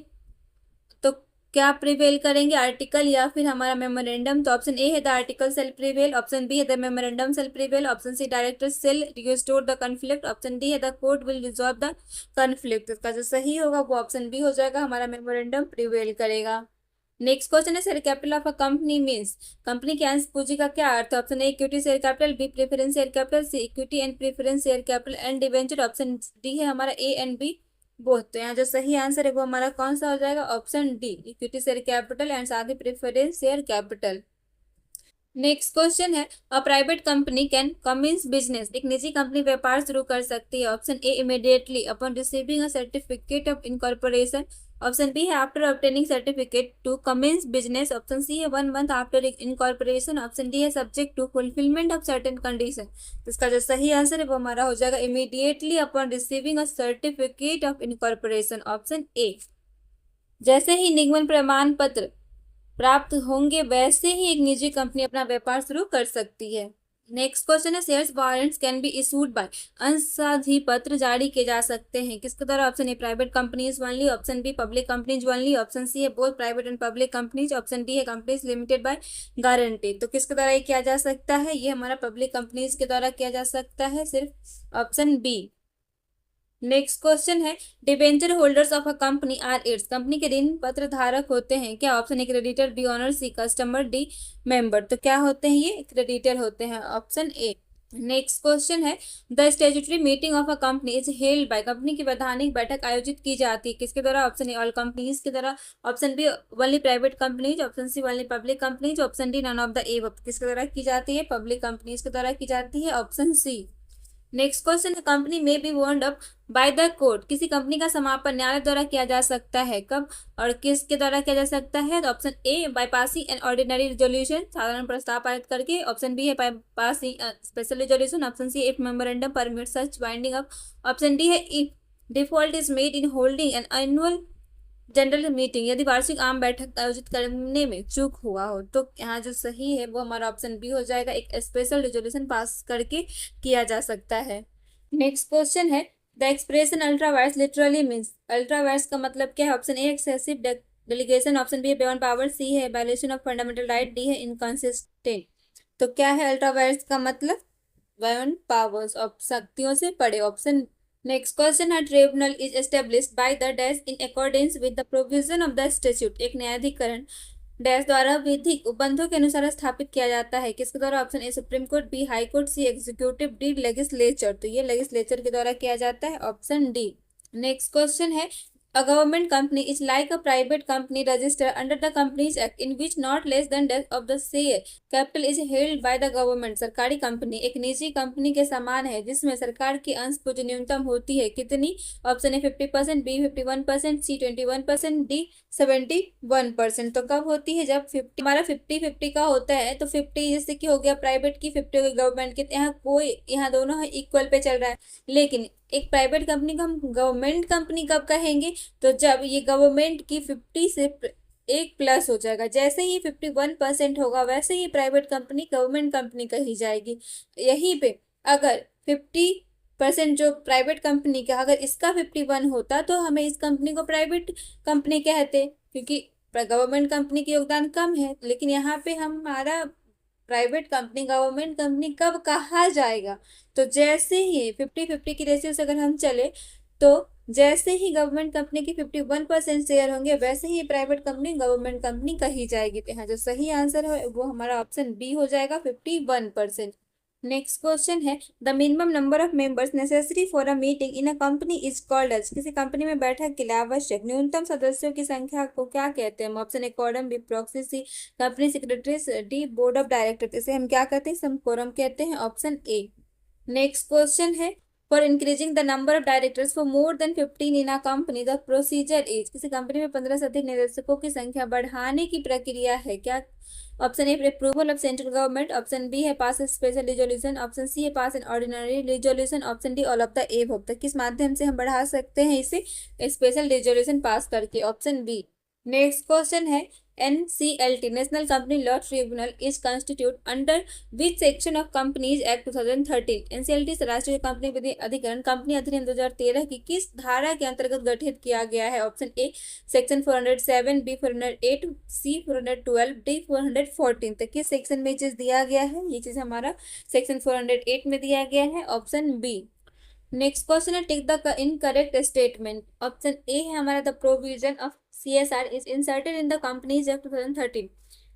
तो क्या प्रिवेल करेंगे, आर्टिकल या फिर हमारा मेमोरेंडम? तो ऑप्शन ए है the article shall prevail, option B है the memorandum shall prevail, option C director shall restore the conflict, option D है the court will resolve the conflict. इसका जो सही होगा वो ऑप्शन बी हो जाएगा, हमारा मेमोरेंडम प्रिवेल करेगा। नेक्स्ट क्वेश्चन है share capital of a company means, company के अंश पूंजी का क्या अर्थ है? Option A equity share capital, B preference share capital, C equity and preference share capital and debenture, option D है हमारा ए एंड बी बोथ। तो यहाँ जो सही आंसर है वो हमारा कौन सा हो जाएगा? Option D equity share capital and साथ ही preference share capital. Next question है a private company can commence business, एक निजी कंपनी व्यापार शुरू कर सकती है। Option A immediately upon receiving a certificate of incorporation, option B है after obtaining certificate to commence business, option C है 1 month after incorporation, option D है subject to fulfilment of certain condition. तो इसका जो सही आंसर है वो हमारा हो जाएगा immediately upon receiving a certificate of incorporation, option A. जैसे ही निगमन प्रमाण पत्र प्राप्त होंगे वैसे ही एक निजी कंपनी अपना व्यापार शुरू कर सकती है। नेक्स्ट क्वेश्चन है shares warrants can be issued by, अंशाधिपत्र जारी किए जा सकते हैं किसके द्वारा? Option A private companies only, option B public companies only, option C है both private and public companies, option D है कंपनीज लिमिटेड बाय गारंटी। तो किसके द्वारा ये किया जा सकता है? ये हमारा पब्लिक कंपनीज के द्वारा किया जा सकता है, सिर्फ ऑप्शन बी। नेक्स्ट क्वेश्चन है debenture holders of a company are its, company के ऋण पत्र धारक होते हैं क्या? Option A creditor, B owner, C customer, D member. तो क्या होते हैं? ये क्रेडिटर होते हैं, ऑप्शन ए। नेक्स्ट क्वेश्चन है the statutory meeting of a company is held by, company की वैधानिक बैठक आयोजित की जाती है किसके द्वारा? ऑप्शन ए ऑल कंपनीज के द्वारा, option B only private companies, option C only public companies, option D none of the above. किसके द्वारा की जाती है? पब्लिक कंपनीज के द्वारा की जाती है, ऑप्शन सी। नेक्स्ट क्वेश्चन है company may be wound up by the court, किसी कंपनी का समापन न्यायालय द्वारा किया जा सकता है कब और किसके द्वारा किया जा सकता है? तो option A by passing an ordinary resolution, साधारण प्रस्ताव पारित करके, ऑप्शन बी है by passing special resolution, option C if memorandum permit such binding up, option D है if default is made in holding an annual general meeting, यदि वार्षिक आम बैठक आयोजित करने में चूक हुआ हो। तो यहाँ जो सही है वो हमारा ऑप्शन बी हो जाएगा, एक स्पेशल रिजोल्यूशन पास करके किया जा सकता है। नेक्स्ट क्वेश्चन है the expression ultra vires literally means, ultra vires का मतलब क्या है? Option A excessive delegation, option B है बियॉन्ड पावर, सी है violation of fundamental right, D है इनकंसिस्टेंट। तो क्या है अल्ट्रा वायर्स का मतलब? बियॉन्ड पावर्स, शक्तियों से परे, ऑप्शन। नेक्स्ट क्वेश्चन है tribunal is established by the dash in accordance with the provision of the statute, एक न्यायाधिकरण डैश द्वारा विधिक उपबंधों के अनुसार स्थापित किया जाता है किसके द्वारा? Option A supreme court, B high court, C executive, D legislature. तो ये लेजिस्लेचर के द्वारा किया जाता है, ऑप्शन डी। नेक्स्ट क्वेश्चन है A government company is like a private company registered under the Companies Act in which not less than death of the share capital is held by the government। सरकारी company एक निजी company के समान है जिसमें सरकार की अंश पूंजी न्यूनतम होती है कितनी? Option A 50%, B 51%, C 21%, D 71%। तो कब होती है? जब 50 हमारा 50-50 का होता है। तो 50 जैसे कि हो गया प्राइवेट की, 50 हो गई गवर्नमेंट की। यहाँ दोनों इक्वल पे चल रहा है। लेकिन एक प्राइवेट कंपनी को हम गवर्नमेंट कंपनी कब कहेंगे? तो जब ये गवर्नमेंट की 50 से एक प्लस हो जाएगा। जैसे ही 51% होगा वैसे ही प्राइवेट कंपनी गवर्नमेंट कंपनी कही जाएगी। यहीं पे अगर 50% जो प्राइवेट कंपनी का अगर इसका 51 होता तो हमें इस कंपनी को प्राइवेट कंपनी कहते, क्योंकि गवर्नमेंट कंपनी की योगदान कम है। लेकिन यहाँ पे हमारा प्राइवेट कंपनी गवर्नमेंट कंपनी कब कहा जाएगा? तो जैसे ही 50-50 की रेशियो से अगर हम चले तो जैसे ही गवर्नमेंट कंपनी की 51% शेयर होंगे वैसे ही प्राइवेट कंपनी गवर्नमेंट कंपनी कही जाएगी। तो यहाँ जो सही आंसर है वो हमारा ऑप्शन बी हो जाएगा, 51%। नेक्स्ट क्वेश्चन है the minimum number of members necessary for a meeting in a company is called as, किसी कंपनी में बैठक के लिए आवश्यक न्यूनतम सदस्यों की संख्या को क्या कहते हैं? Option A quorum, B proxy, C company secretary, D board of director. इसे हम क्या कहते हैं? सम कोरम कहते हैं, ऑप्शन ए। नेक्स्ट क्वेश्चन है for increasing the number of directors for more than 15 in a company the procedure is, किसी कंपनी में 15 से अधिक निदेशकों की संख्या बढ़ाने की प्रक्रिया है क्या? Option A approval of central government, option B है pass special resolution, option C है pass an ordinary resolution, option D all of the above. तक किस माध्यम से हम बढ़ा सकते हैं इसे? स्पेशल रिजोल्यूशन पास करके, ऑप्शन बी। नेक्स्ट क्वेश्चन है NCLT National Company Law Tribunal is constituted under which section of Companies Act 2013? NCLT से राष्ट्रीय कंपनी विधि अधिकरण कंपनी अधिनियम 2013 की किस धारा के अंतर्गत गठित किया गया है? Option A section 407, B 408, C 412, D 414। तो किस सेक्शन में चीज दिया गया है? ये चीज हमारा सेक्शन 408 में दिया गया है, ऑप्शन बी। नेक्स्ट क्वेश्चन है tick the incorrect statement. Option A है हमारा the provision of CSR is inserted in the companies act 2013।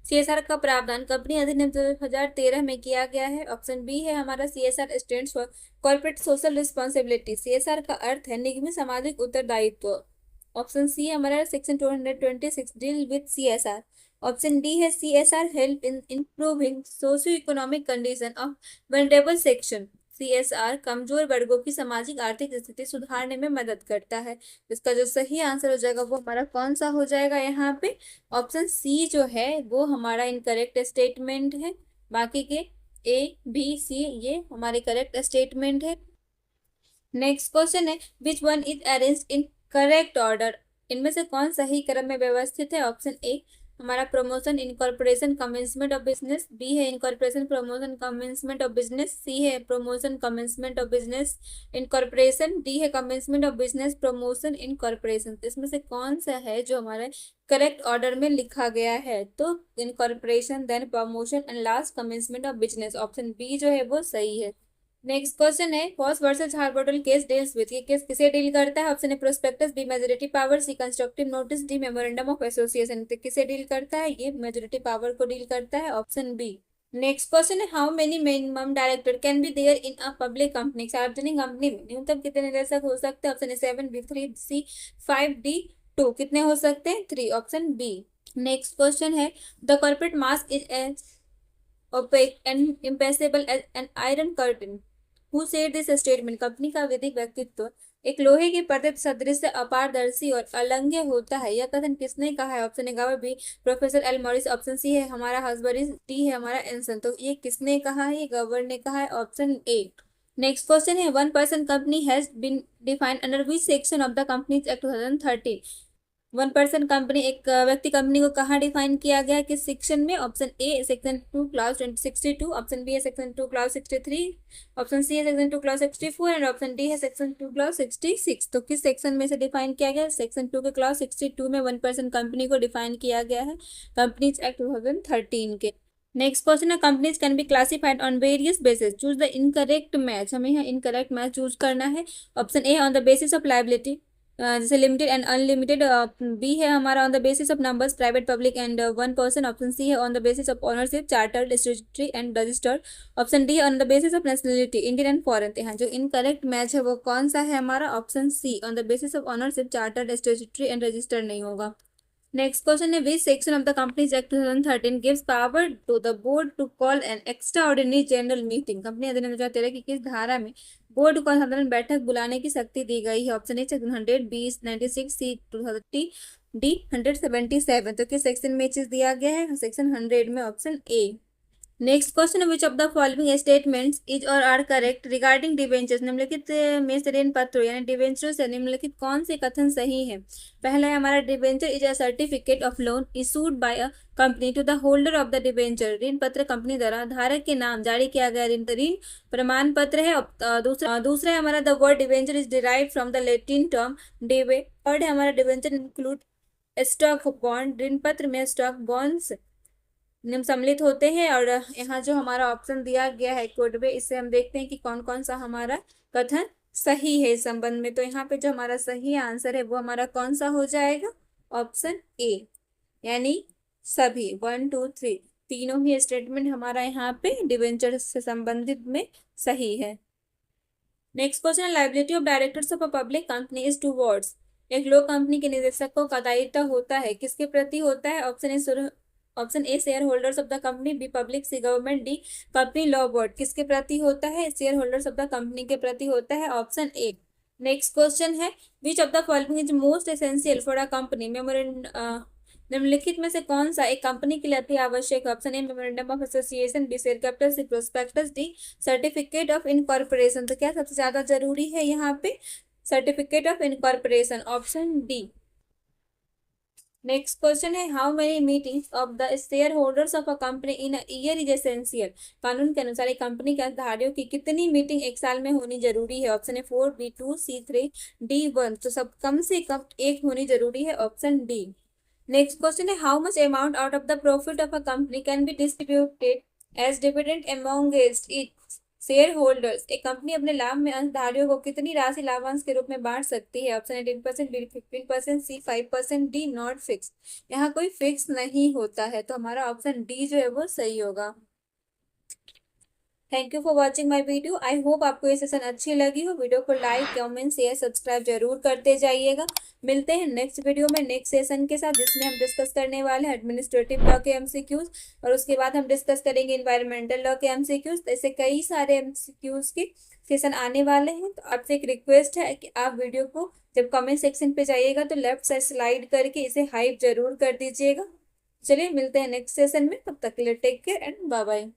CSR का प्रावधान कंपनी अधिनियम 2013 में किया गया है। ऑप्शन बी है हमारा CSR stands for corporate social responsibility. CSR का अर्थ है निगमित सामाजिक उत्तरदायित्व। ऑप्शन सी हमारा section 226 deal with CSR। Option D है CSR help in improving socio economic condition of vulnerable section. CSR कमजोर वर्गों की सामाजिक आर्थिक स्थिति सुधारने में मदद करता है। इसका जो सही आंसर हो जाएगा वो हमारा कौन सा हो जाएगा यहाँ पे? ऑप्शन सी जो है वो हमारा इनकरेक्ट स्टेटमेंट है। बाकी के A, B, C ये हमारे करेक्ट स्टेटमेंट है। नेक्स्ट क्वेश्चन है which one is arranged in correct order. इनमें से कौन सही क्रम में व्यवस्थित है? ऑप्शन ए हमारा promotion incorporation commencement of business, B है incorporation promotion commencement of business, C है promotion commencement of business incorporation, D है commencement of business promotion incorporation. इसमें से कौन सा है जो हमारे करेक्ट ऑर्डर में लिखा गया है? तो incorporation, then promotion and last commencement of business. Option B जो है वो सही है। नेक्स्ट क्वेश्चन है Foss versus Harbottle case deals with. ये केस किसे डील करता है? Option A prospectus, B majority power, C constructive notice, D memorandum of association. तो किसे डील करता है? ये मेजोरिटी पावर को डील करता है, ऑप्शन बी। नेक्स्ट क्वेश्चन है how many minimum director can be there in a public company. सार्वजनिक कंपनी में न्यूनतम कितने निदेशक हो सकते हैं? Option A 7, B 3, C 5, D 2। कितने हो सकते हैं? 3, ऑप्शन बी। नेक्स्ट क्वेश्चन है the corporate mask is as opaque and impassable as an iron curtain. Who said this statement? Company का विधिक व्यक्तित्व एक लोहे के पर्दे सदृश अपारदर्शी और अलंघ्य होता है, यह कथन किसने कहा है? Option A Gower, B professor L Morris, option C है हमारा हसबरीज, डी है हमारा एंसन। तो ये किसने कहा है? ये गवर ने कहा है, ऑप्शन ए। नेक्स्ट क्वेश्चन है one person company has been defined under which section of the companies act 2013। One person company एक व्यक्ति कंपनी को कहाँ डिफाइन किया गया है, किस सेक्शन में? Option A section 2 clause 62, option B है सेक्शन 2 क्लास 63, ऑप्शन सी है section 2 clause 64 and option D है सेक्शन 2 क्लास 66। तो किस सेक्शन में से डिफाइन किया गया? सेक्शन 2 के क्लास 62 में वन पर्सन कंपनी को डिफाइन किया गया है कंपनीज एक्ट 2013 के। नेक्स्ट क्वेश्चन है companies can be classified on various basis, choose the incorrect match. हमें यहाँ इनकरेक्ट मैच चूज करना है। Option A on the basis of liability जैसे लिमिटेड एंड अनलिमिटेड, बी है हमारा on the basis of numbers private public and one person, option C है on the basis of ownership chartered statutory and registered, option D है on the basis of nationality Indian and foreign. यहाँ जो incorrect match है वो कौन सा है हमारा? Option C on the basis of ownership chartered statutory and registered नहीं होगा। नेक्स्ट क्वेश्चन है which section of the companies act 2013 gives power to the board to call an extraordinary general meeting. Company अधिनियम 2013 की किस धारा में board को साधारण बैठक बुलाने की शक्ति दी गई है? Option A section 100, B 96, C 230, D 177। तो किस सेक्शन में चीज दिया गया है? सेक्शन 100 में, option A. Next question which of the following statements is और आर करेक्ट रिगार्डिंग डिवेंचर्स। निम्नलिखित में से ऋण पत्रों यानी डिवेंचरों से निम्नलिखित कौन से कथन सही है? पहला है हमारा debenture is a certificate of loan issued by a company to the holder of the debenture. ऋण पत्र कंपनी द्वारा धारक के नाम जारी किया गया ऋण प्रमाण पत्र है। दूसरा है हमारा the word debenture is derived from the Latin term डेवे। थर्ड है हमारा डिवेंचर इंक्लूड स्टॉक बॉन्ड। ऋण पत्र में स्टॉक बॉन्ड्स सम्मिलित होते हैं। और यहाँ जो हमारा ऑप्शन दिया गया है कोड में, इससे हम देखते हैं कि कौन कौन सा हमारा कथन सही है इस संबंध में। तो यहाँ पे जो हमारा सही आंसर है वो हमारा कौन सा हो जाएगा? ऑप्शन ए, यानी सभी 1, 2, 3 तीनों ही स्टेटमेंट हमारा यहाँ पे डिवेंचर से संबंधित में सही है। Next question, liability of directors of a public company is towards. एक लोक कंपनी के निदेशकों का दायित्व होता है, किसके प्रति होता है? Option A share holders of the company, B public, C government, D company law board. किसके प्रति होता है? Share holders of the company के प्रति होता है, ऑप्शन ए। नेक्स्ट क्वेश्चन है which of the following is most essential for a company. निम्नलिखित में से कौन सा एक कंपनी के लिए अति आवश्यक है? Option A memorandum of association, B share capital, C prospectus, D certificate of incorporation. तो क्या सबसे ज्यादा जरूरी है यहाँ पे? Certificate of incorporation, option D. Next question है, how many meetings of the share holders of a company in a year is essential. कानून के अनुसार एक कंपनी के अधिकारियों की कितनी मीटिंग एक साल में होनी जरूरी है? ऑप्शन है 4, B2, C3, D1। तो सब कम से कम एक होनी जरूरी है, ऑप्शन डी। नेक्स्ट क्वेश्चन है, how much amount out of the profit of a company can be distributed as dividend among its share holders. एक कंपनी अपने लाभ में अंशधारियों को कितनी राशि लाभांश के रूप में बांट सकती है? ऑप्शन है 10%, B 15%, C 5%, D not fix. यहाँ कोई फिक्स नहीं होता है, तो हमारा ऑप्शन डी जो है वो सही होगा। Thank you for watching my video. I hope आपको ये सेशन अच्छी लगी हो। वीडियो को लाइक, कमेंट, शेयर, सब्सक्राइब जरूर करते जाइएगा। मिलते हैं नेक्स्ट वीडियो में नेक्स्ट सेशन के साथ, जिसमें हम डिस्कस करने वाले हैं एडमिनिस्ट्रेटिव लॉ के एमसीक्यूज, और उसके बाद हम डिस्कस करेंगे इन्वायरमेंटल लॉ के एमसीक्यूज। ऐसे कई सारे एमसीक्यूज के सेशन आने वाले हैं। तो आपसे एक रिक्वेस्ट है कि आप वीडियो को जब कमेंट सेक्शन पे जाइएगा तो लेफ्ट साइड स्लाइड करके इसे हाइप जरूर कर दीजिएगा। चलिए मिलते हैं नेक्स्ट सेशन में, तब तक के लिए take care and bye bye.